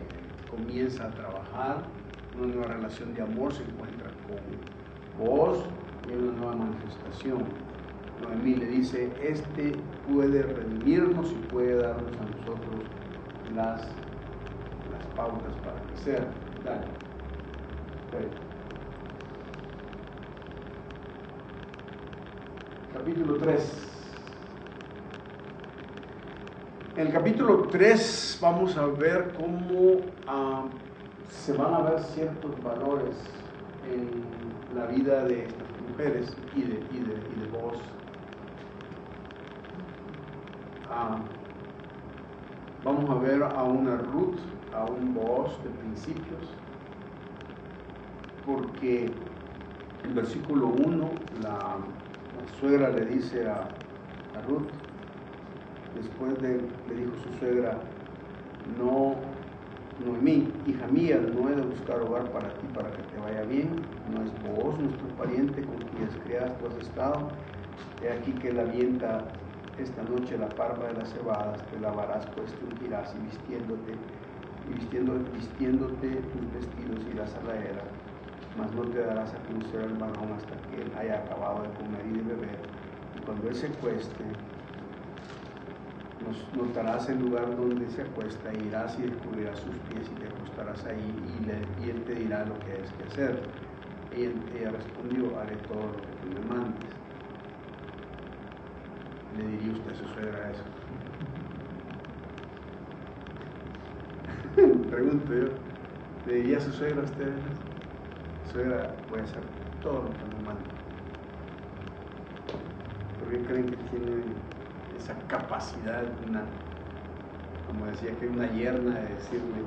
comienza a trabajar, una nueva relación de amor se encuentra con vos, y una nueva manifestación. Noemí le dice: este puede redimirnos y puede darnos a nosotros las pautas para crecer. Dale. Okay. Capítulo 3. En el capítulo 3 vamos a ver cómo se van a ver ciertos valores en la vida de estas mujeres y de Booz. Vamos a ver a una Ruth, a un Booz de principios, porque en versículo 1 la suegra le dice a Ruth, después le dijo su suegra, no, Noemí, hija mía, no he de buscar hogar para ti para que te vaya bien, no es Booz nuestro pariente con cuyas criadas tú has estado, he aquí que él avienta esta noche la parva de las cebadas, te lavarás, pues te ungirás y vistiéndote tus vestidos irás a la era, mas no te darás a conocer al varón hasta que él haya acabado de comer y de beber, y cuando él se acueste, notarás el lugar donde se acuesta, e irás y descubrirás sus pies y te acostarás ahí, y él te dirá lo que es que hacer. Ella respondió, haré todo lo que tú me mandes. ¿Le diría usted a su suegra eso? Pregunto yo, ¿le diría a su suegra a usted? Suegra, voy a hacer todo lo que me mande. ¿Por qué creen que tiene esa capacidad, como decía que una yerna, de decirle,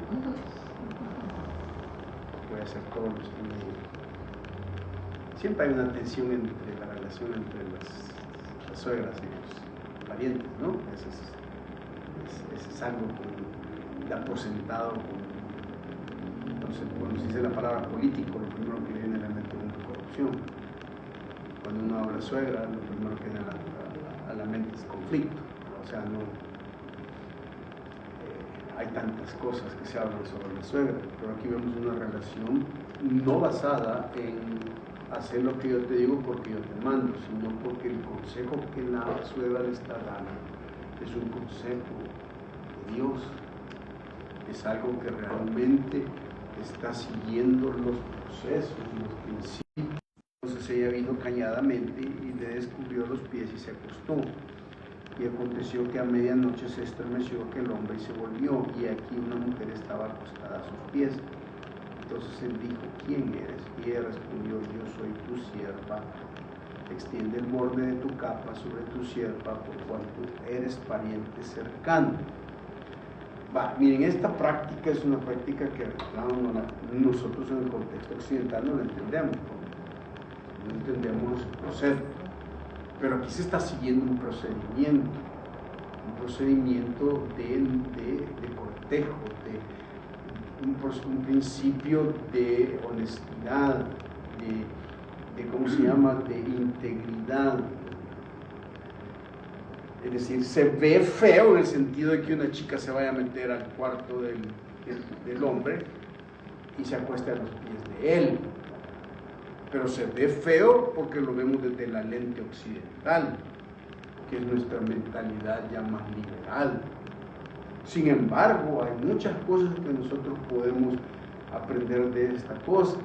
voy a hacer todo lo que usted me diga? Siempre hay una tensión entre la relación entre las suegras y los parientes, ¿no? Ese es algo que da por sentado, entonces cuando se dice la palabra político, lo primero que viene a la mente es una corrupción. Cuando uno habla suegra, lo primero que viene a la mente es conflicto, o sea, no hay tantas cosas que se hablan sobre la suegra, pero aquí vemos una relación no basada en hacer lo que yo te digo porque yo te mando, sino porque el consejo que la suegra le está dando es un consejo de Dios, es algo que realmente está siguiendo los procesos, los principios. Entonces ella vino calladamente y le descubrió los pies y se acostó. Y aconteció que a medianoche se estremeció aquel hombre y se volvió, y aquí una mujer estaba acostada a sus pies. Entonces él dijo, ¿quién eres? Y ella respondió, yo soy tu sierva. Extiende el borde de tu capa sobre tu sierva, por cuanto eres pariente cercano. Miren, esta práctica es una práctica que nosotros en el contexto occidental no la entendemos. No entendemos el proceso, pero aquí se está siguiendo un procedimiento de cortejo, un principio de honestidad, ¿cómo se llama?, de integridad. Es decir, se ve feo en el sentido de que una chica se vaya a meter al cuarto del hombre y se acueste a los pies de él. Pero se ve feo porque lo vemos desde la lente occidental, que es nuestra mentalidad ya más liberal. Sin embargo, hay muchas cosas que nosotros podemos aprender de esta cosa.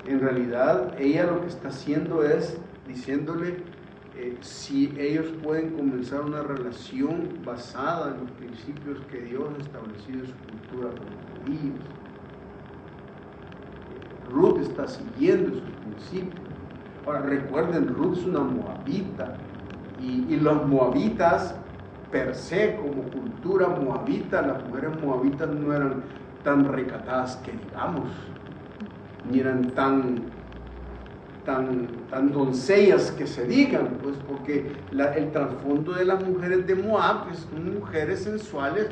En realidad, ella lo que está haciendo es diciéndole si ellos pueden comenzar una relación basada en los principios que Dios ha establecido en su cultura con los judíos. Ruth está siguiendo esos principios. Ahora recuerden, Ruth es una moabita, y los moabitas per se, como cultura moabita, las mujeres moabitas no eran tan recatadas que digamos, ni eran tan doncellas que se digan, pues porque el trasfondo de las mujeres de Moab son mujeres sensuales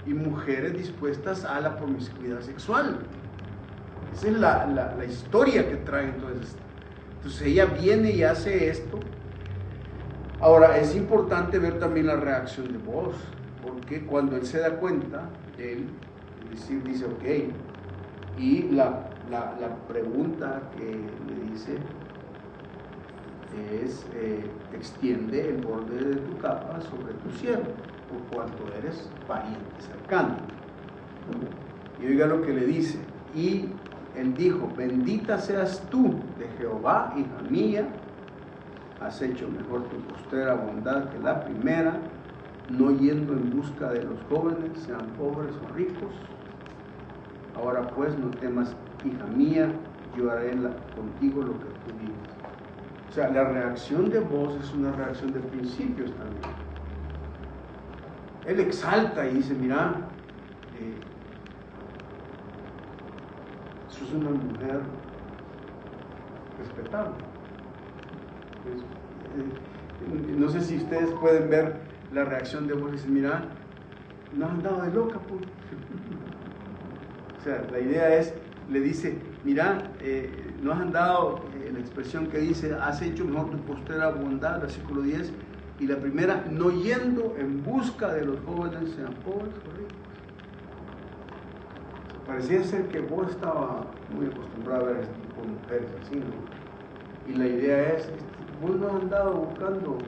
y mujeres dispuestas a la promiscuidad sexual. Esa es la historia que trae. Entonces ella viene y hace esto. Ahora es importante ver también la reacción de Booz, porque cuando él se da cuenta, él dice ok, y la pregunta que le dice es extiende el borde de tu capa sobre tu siervo, por cuanto eres pariente cercano. Y oiga lo que le dice, y él dijo, bendita seas tú de Jehová, hija mía, has hecho mejor tu postrera bondad que la primera, no yendo en busca de los jóvenes, sean pobres o ricos. Ahora pues no temas, hija mía, yo haré contigo lo que tú digas. O sea, la reacción de Booz es una reacción de principios también. Él exalta y dice, mira, sos una mujer respetable. No sé si ustedes pueden ver la reacción de Booz y dicen, mira, no has andado de loca, pues. O sea, la idea es, le dice, mira, no has andado, la expresión que dice, has hecho mejor tu postrera bondad, versículo 10, y la primera, no yendo en busca de los jóvenes, sean pobres o ricos. Parecía ser que vos estaba muy acostumbrado a ver a este tipo de mujeres así, ¿no? Y la idea es, vos no has andado buscando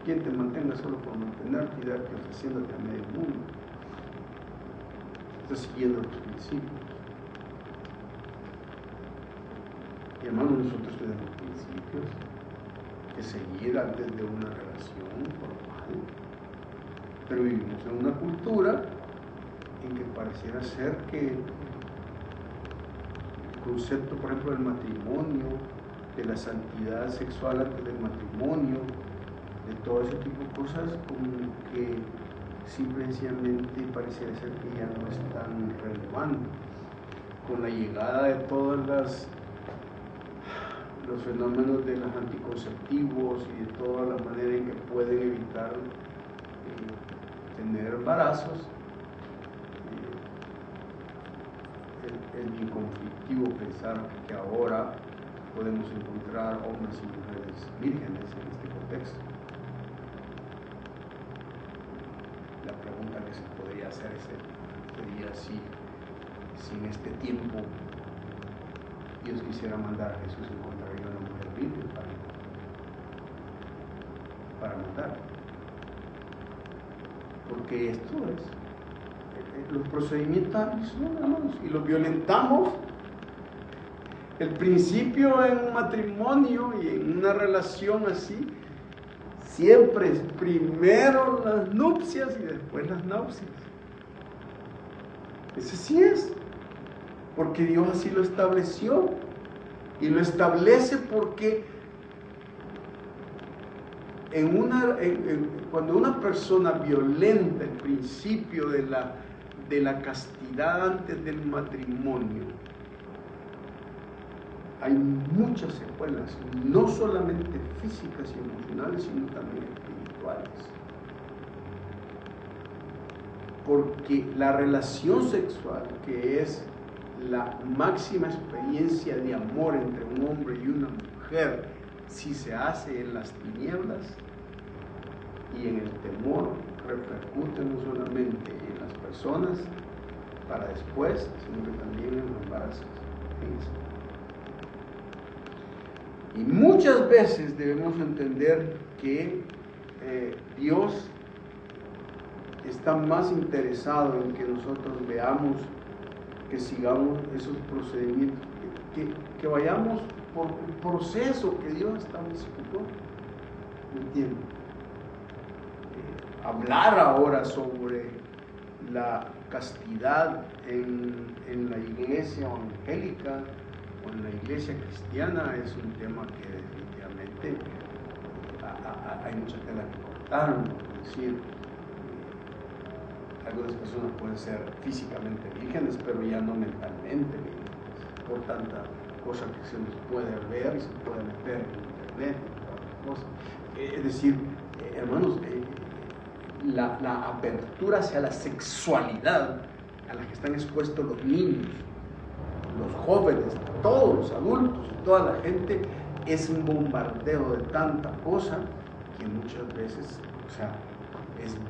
quien te mantenga solo por mantenerte y darte ofreciéndote a medio mundo. Estás siguiendo tus principios. Y hermanos, nosotros tenemos principios que seguir antes de una relación formal, pero vivimos en una cultura en que pareciera ser que el concepto, por ejemplo, del matrimonio, de la santidad sexual antes del matrimonio, de todo ese tipo de cosas, como que simplemente pareciera ser que ya no es tan relevante. Con la llegada de todos los fenómenos de los anticonceptivos y de toda la manera en que pueden evitar tener embarazos, es bien conflictivo pensar que ahora podemos encontrar hombres y mujeres vírgenes en este contexto. La pregunta que se podría hacer sería si en este tiempo Dios quisiera mandar a Jesús, encontraría una mujer virgen para matar. Porque esto es, los procedimientos son, hermanos, y los violentamos. El principio en un matrimonio y en una relación así, siempre es primero las nupcias y después las náuseas. Ese sí es, porque Dios así lo estableció, y lo establece porque cuando una persona violenta el principio de la castidad antes del matrimonio, hay muchas secuelas, no solamente físicas y emocionales, sino también espirituales. Porque la relación sexual, que es la máxima experiencia de amor entre un hombre y una mujer, si se hace en las tinieblas y en el temor, repercute no solamente en las personas para después, sino que también en los embarazos. Y muchas veces debemos entender que Dios está más interesado en que nosotros veamos, que sigamos esos procedimientos, que vayamos por el proceso que Dios estableció. ¿Me entienden? Hablar ahora sobre la castidad en la iglesia evangélica o en la iglesia cristiana es un tema que definitivamente hay mucha tela que cortar, ¿no? Es decir, algunas personas pueden ser físicamente vírgenes, pero ya no mentalmente vírgenes, por tanta cosa que se nos puede ver y se puede meter en internet y todas las cosas. Es decir, hermanos, la apertura hacia la sexualidad a la que están expuestos los niños, los jóvenes, todos los adultos, toda la gente, es un bombardeo de tanta cosa que muchas veces, o sea,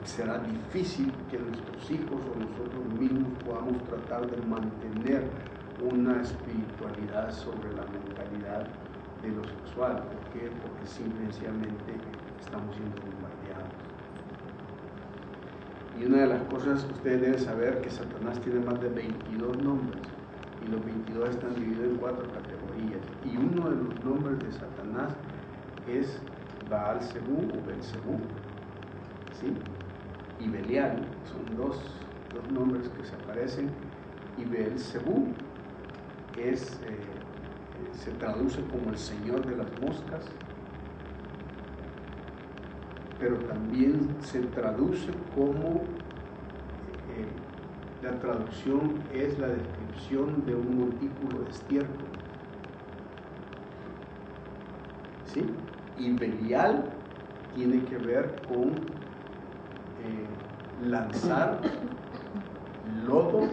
será difícil que nuestros hijos o nosotros mismos podamos tratar de mantener una espiritualidad sobre la mentalidad de lo sexual. ¿Por qué? Porque simplemente estamos siendo bombardeados. Y una de las cosas que ustedes deben saber que Satanás tiene más de 22 nombres, y los 22 están divididos en 4 categorías, y uno de los nombres de Satanás es Baal-Zebú o Belzebú, ¿sí? Y Belial, son dos nombres que se aparecen, y Beelzebú se traduce como el señor de las moscas, pero también se traduce como, la traducción es la descripción de un montículo de estiércol, ¿sí? Y Belial tiene que ver con lanzar lodo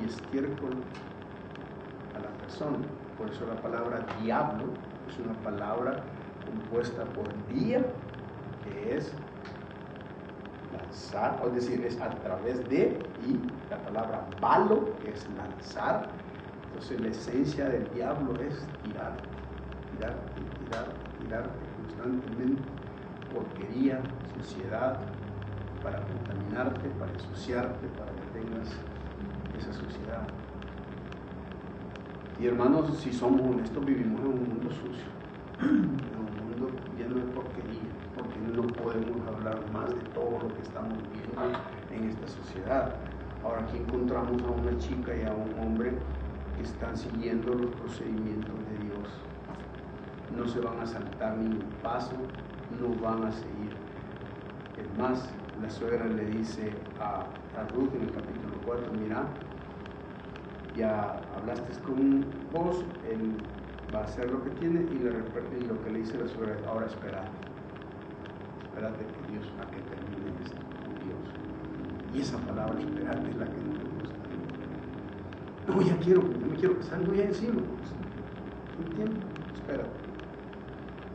y estiércol a la persona. Por eso la palabra diablo es una palabra compuesta por dia, que es lanzar, es decir, es a través de, y la palabra balo, que es lanzar. Entonces la esencia del diablo es tirar constantemente porquería, suciedad, para contaminarte, para ensuciarte, para que tengas esa suciedad. Y hermanos, si somos honestos, vivimos en un mundo sucio, en un mundo lleno de porquería, porque no podemos hablar más de todo lo que estamos viendo en esta sociedad. Ahora aquí encontramos a una chica y a un hombre que están siguiendo los procedimientos de Dios. No se van a saltar ningún paso, no van a seguir. Es más, la suegra le dice a Ruth en el capítulo 4, mira, ya hablaste con vos, él va a hacer lo que tiene, y lo que le dice la suegra es, ahora espérate que Dios, a que termine esto con Dios. Y esa palabra esperate es la que no me gusta. No, ya me quiero casar, voy a decirlo. ¿Entiendes? Espérate.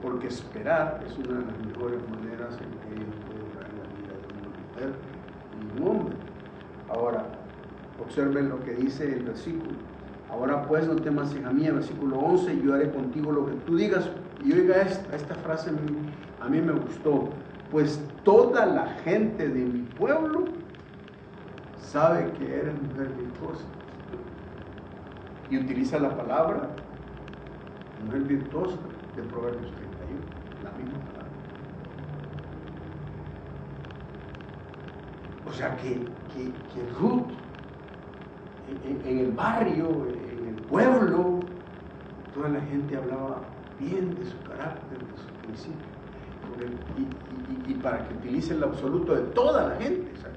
Porque esperar es una de las mejores maneras en que Dios puede traer la vida de una mujer y un hombre. Ahora, observen lo que dice el versículo. Ahora pues no temas, hija mía, versículo 11, yo haré contigo lo que tú digas. Y oiga, esta frase a mí me gustó. Pues toda la gente de mi pueblo sabe que eres mujer virtuosa. Y utiliza la palabra mujer virtuosa de Proverbios 31, la misma palabra. O sea que Ruth, en el barrio, en el pueblo, toda la gente hablaba bien de su carácter, de su principio. Y para que utilice el absoluto de toda la gente, o sea,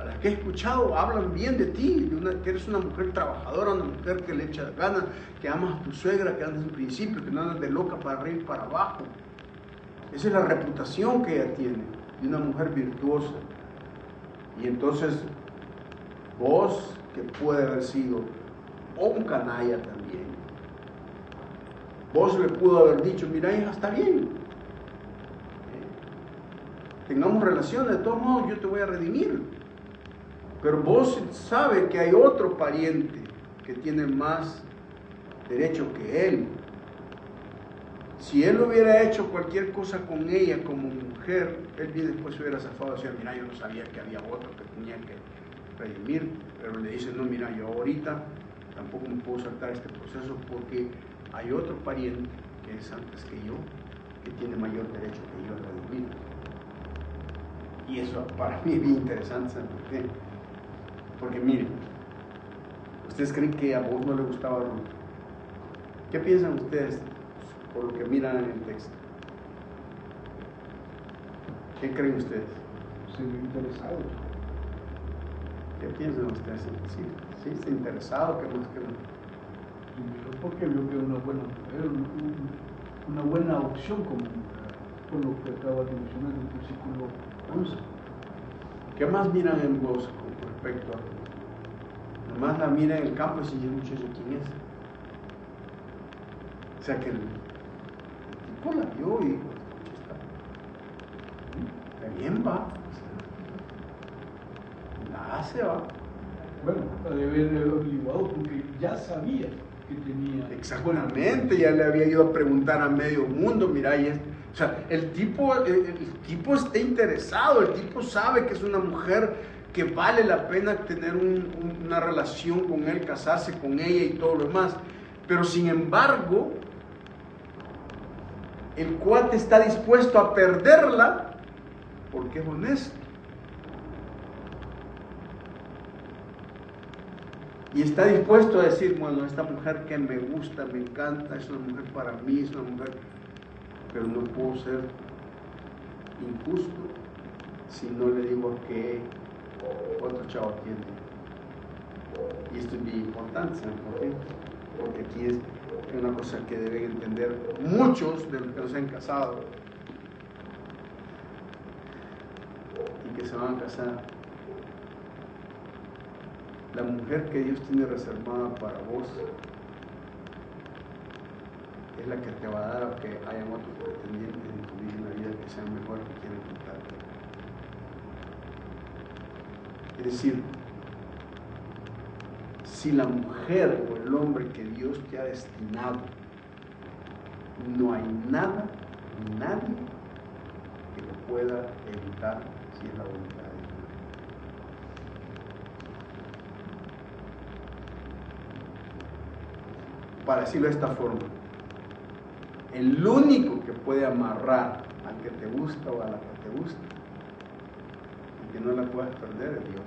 a las que he escuchado hablan bien de ti, que eres una mujer trabajadora, una mujer que le echa ganas, que amas a tu suegra, que andas en principio, que no andas de loca para arriba y para abajo. Esa es la reputación que ella tiene, de una mujer virtuosa. Y entonces, vos, que puede haber sido un canalla también, vos le pudo haber dicho, mira hija, está bien, tengamos relaciones, de todos modos yo te voy a redimir. Pero vos sabes que hay otro pariente que tiene más derecho que él. Si él hubiera hecho cualquier cosa con ella como mujer, él bien después se hubiera zafado y decía, mira, yo no sabía que había otro que tenía que redimir. Pero le dice, no, mira, yo ahorita tampoco me puedo saltar este proceso porque hay otro pariente que es antes que yo, que tiene mayor derecho que yo a redimir. Y eso para mí es bien interesante, ¿saben por qué? Porque miren, ¿ustedes creen que a vos no le gustaba Ruth? ¿Qué piensan ustedes por lo que miran en el texto? ¿Qué creen ustedes? Se ve interesado. ¿Qué piensan ustedes? Sí, está interesado, ¿qué más que no? Primero porque veo que es una buena mujer, una buena opción como mujer, con lo que acaba de mencionar en el versículo 11. ¿Qué más miran en vos con respecto a Ruth? Nomás la mira en el campo y dicen, ¿y el muchacho quién es? O sea que el tipo la vio y dijo, está bien, va. La hace, va. Bueno, ha de haber obligado porque ya sabía que tenía. Exactamente, ya le había ido a preguntar a medio mundo, mira, o sea, el tipo está interesado, el tipo sabe que es una mujer que vale la pena tener una relación con él, casarse con ella y todo lo demás. Pero sin embargo, el cuate está dispuesto a perderla porque es honesto. Y está dispuesto a decir, bueno, esta mujer que me gusta, me encanta, es una mujer para mí, es una mujer, pero no puedo ser injusto si no le digo que otro chavo tiene. Y esto es bien importante, ¿saben por qué? Porque aquí es una cosa que deben entender muchos de los que no se han casado y que se van a casar. La mujer que Dios tiene reservada para vos es la que te va a dar, aunque hayan otros pretendientes en tu vida, en la vida que sean mejores, que quieren quitarte. Es decir, si la mujer o el hombre que Dios te ha destinado, no hay nada ni nadie que lo pueda evitar si es la voluntad de Dios. Para decirlo de esta forma, el único que puede amarrar al que te gusta o a la que te gusta y que no la puedas perder es Dios.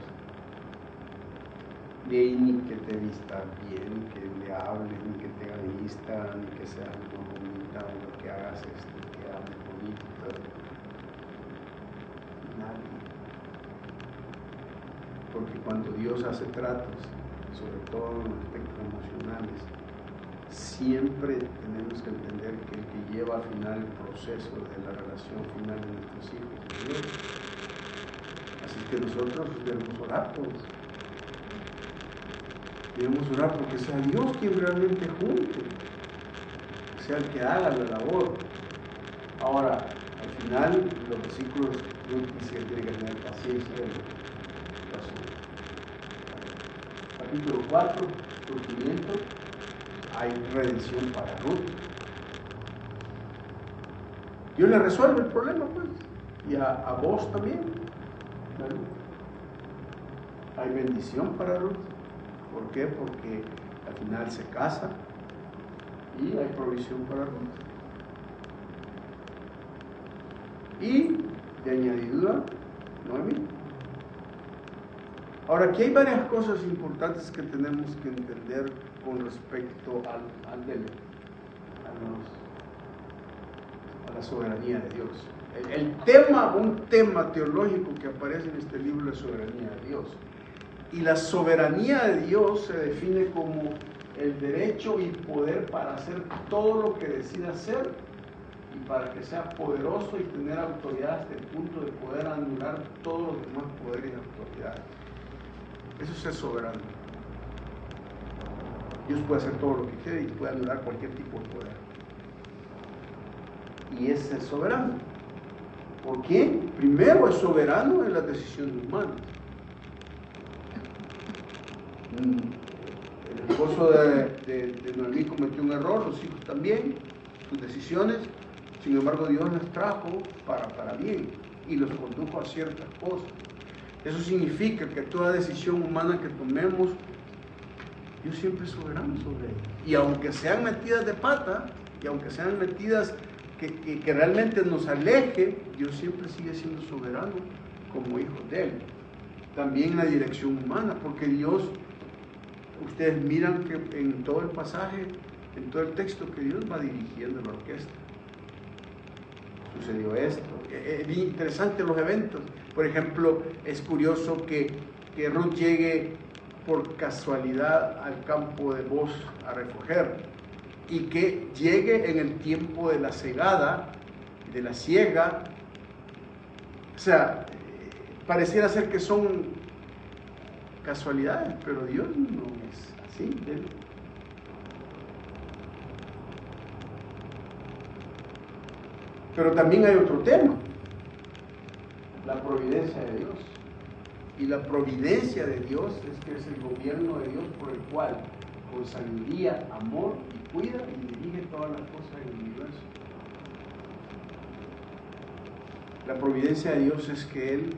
De ahí ni que te vista bien, ni que le hables, ni que te haga lista, ni que seas muy bonita, o que hagas esto, que hables bonito, pero nadie. Porque cuando Dios hace tratos, sobre todo en aspectos emocionales, siempre tenemos que entender que el que lleva al final el proceso de la relación final de nuestros hijos es Dios. Así que nosotros debemos orar por eso. Debemos orar porque sea Dios quien realmente junte, sea el que haga la labor. Ahora, al final, los versículos dicen que tiene que tener paciencia. Capítulo 4, surgimiento, hay redención para Ruth. Dios le resuelve el problema, pues, y a vos también. ¿Vale? Hay bendición para Ruth. ¿Por qué? Porque al final se casa y hay provisión para Ruth. Y de añadidura, Noemí. Ahora, aquí hay varias cosas importantes que tenemos que entender con respecto a la soberanía de Dios. Un tema teológico que aparece en este libro es soberanía de Dios. Y la soberanía de Dios se define como el derecho y poder para hacer todo lo que decida hacer y para que sea poderoso y tener autoridad hasta el punto de poder anular todos los demás poderes y autoridades. Eso es ser soberano. Dios puede hacer todo lo que quiere y puede anular cualquier tipo de poder. Y es ser soberano. ¿Por qué? Primero es soberano en las decisiones humanas. El esposo de Noemí cometió un error, los hijos también, sus decisiones. Sin embargo, Dios les trajo para bien y los condujo a ciertas cosas. Eso significa que toda decisión humana que tomemos, Dios siempre es soberano sobre ella. Y aunque sean metidas de pata, y aunque sean metidas que realmente nos aleje, Dios siempre sigue siendo soberano como hijos de Él. También la dirección humana, porque Dios, ustedes miran que en todo el pasaje, en todo el texto, que Dios va dirigiendo la orquesta. Sucedió esto. Es bien interesante los eventos. Por ejemplo, es curioso que Ruth llegue por casualidad al campo de Boaz a recoger y que llegue en el tiempo de la segada, de la siega. O sea, pareciera ser que son casualidades, pero Dios no es así. Pero también hay otro tema, la providencia de Dios. Y la providencia de Dios es que es el gobierno de Dios por el cual, con sabiduría, amor, y cuida y dirige todas las cosas en el universo. La providencia de Dios es que Él,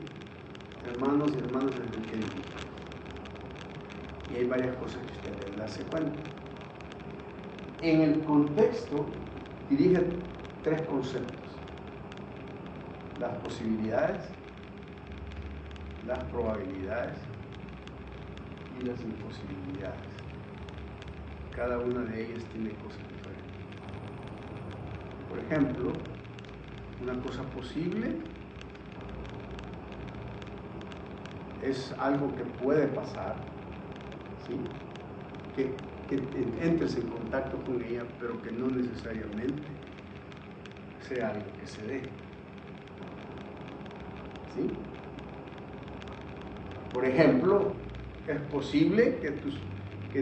hermanos y hermanas, es el que dirige. Y hay varias cosas que usted debe darse cuenta. En el contexto, dirige tres conceptos. las posibilidades, las probabilidades y las imposibilidades. Cada una de ellas tiene cosas diferentes. Por ejemplo, una cosa posible es algo que puede pasar, ¿sí? Que entres en contacto con ella, pero que no necesariamente sea algo que se dé. ¿Sí? Por ejemplo, es posible que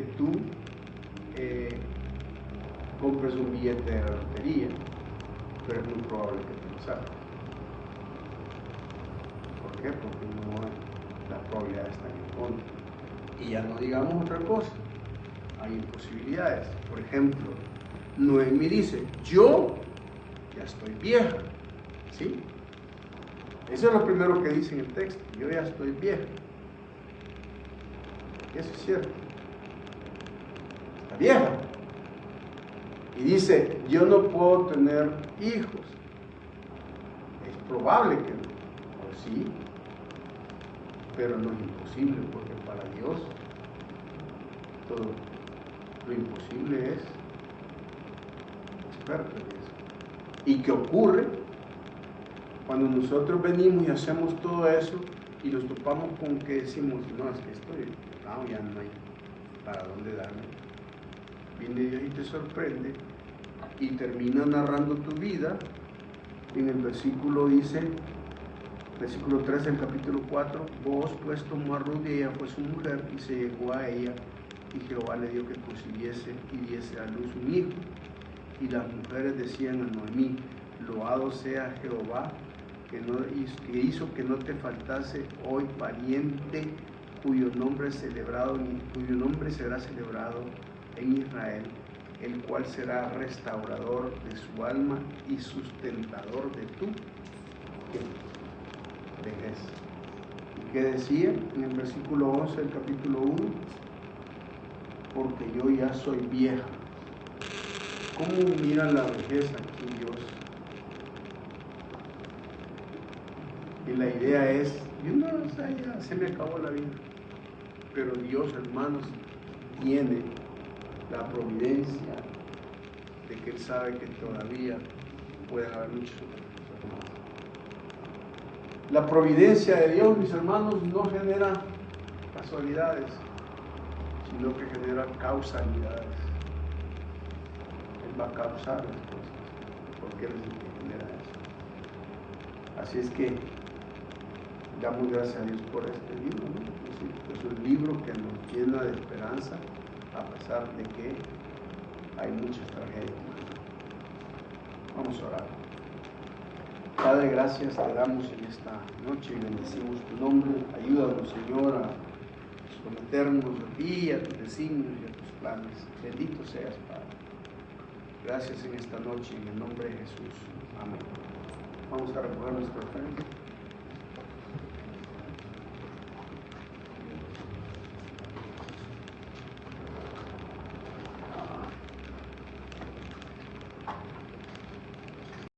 tú compres un billete de la lotería, pero es muy probable que te lo saques. ¿Por qué? Porque las probabilidades están en contra. Y ya no digamos otra cosa. Hay imposibilidades. Por ejemplo, Noemí dice, yo ya estoy vieja. ¿Sí? Eso es lo primero que dice en el texto. Yo ya estoy vieja. Y eso es cierto. Está vieja. Y dice, yo no puedo tener hijos. Es probable que no. O sí. Pero no es imposible, porque para Dios todo lo imposible es experto en eso. ¿Y qué ocurre? Cuando nosotros venimos y hacemos todo eso y nos topamos con que decimos, no, es que ya no hay para dónde darme. Viene Dios y te sorprende y termina narrando tu vida. En el versículo dice, versículo 3 del capítulo 4, vos pues tomó a Ruth y ella fue su mujer y se llegó a ella y Jehová le dio que concibiese y diese a luz un hijo. Y las mujeres decían a Noemí, loado sea Jehová que hizo que no te faltase hoy pariente cuyo nombre será celebrado en Israel, el cual será restaurador de su alma y sustentador de tu vejez. ¿Y qué decía en el versículo 11 del capítulo 1? Porque yo ya soy vieja. ¿Cómo mira la vejez aquí Dios? Y la idea es, ya se me acabó la vida. Pero Dios, hermanos, tiene la providencia de que Él sabe que todavía pueden haber muchos otros más. La providencia de Dios, mis hermanos, no genera casualidades, sino que genera causalidades. Él va a causar las cosas, porque Él es el que genera eso. Así es que damos gracias a Dios por este libro, ¿no? Es un libro que nos llena de esperanza, a pesar de que hay muchas tragedias. Vamos a orar. Padre, gracias te damos en esta noche y bendecimos tu nombre. Ayúdanos, Señor, a someternos a ti, a tus designios y a tus planes. Bendito seas, Padre. Gracias en esta noche, en el nombre de Jesús. Amén. Vamos a recoger nuestra ofrenda.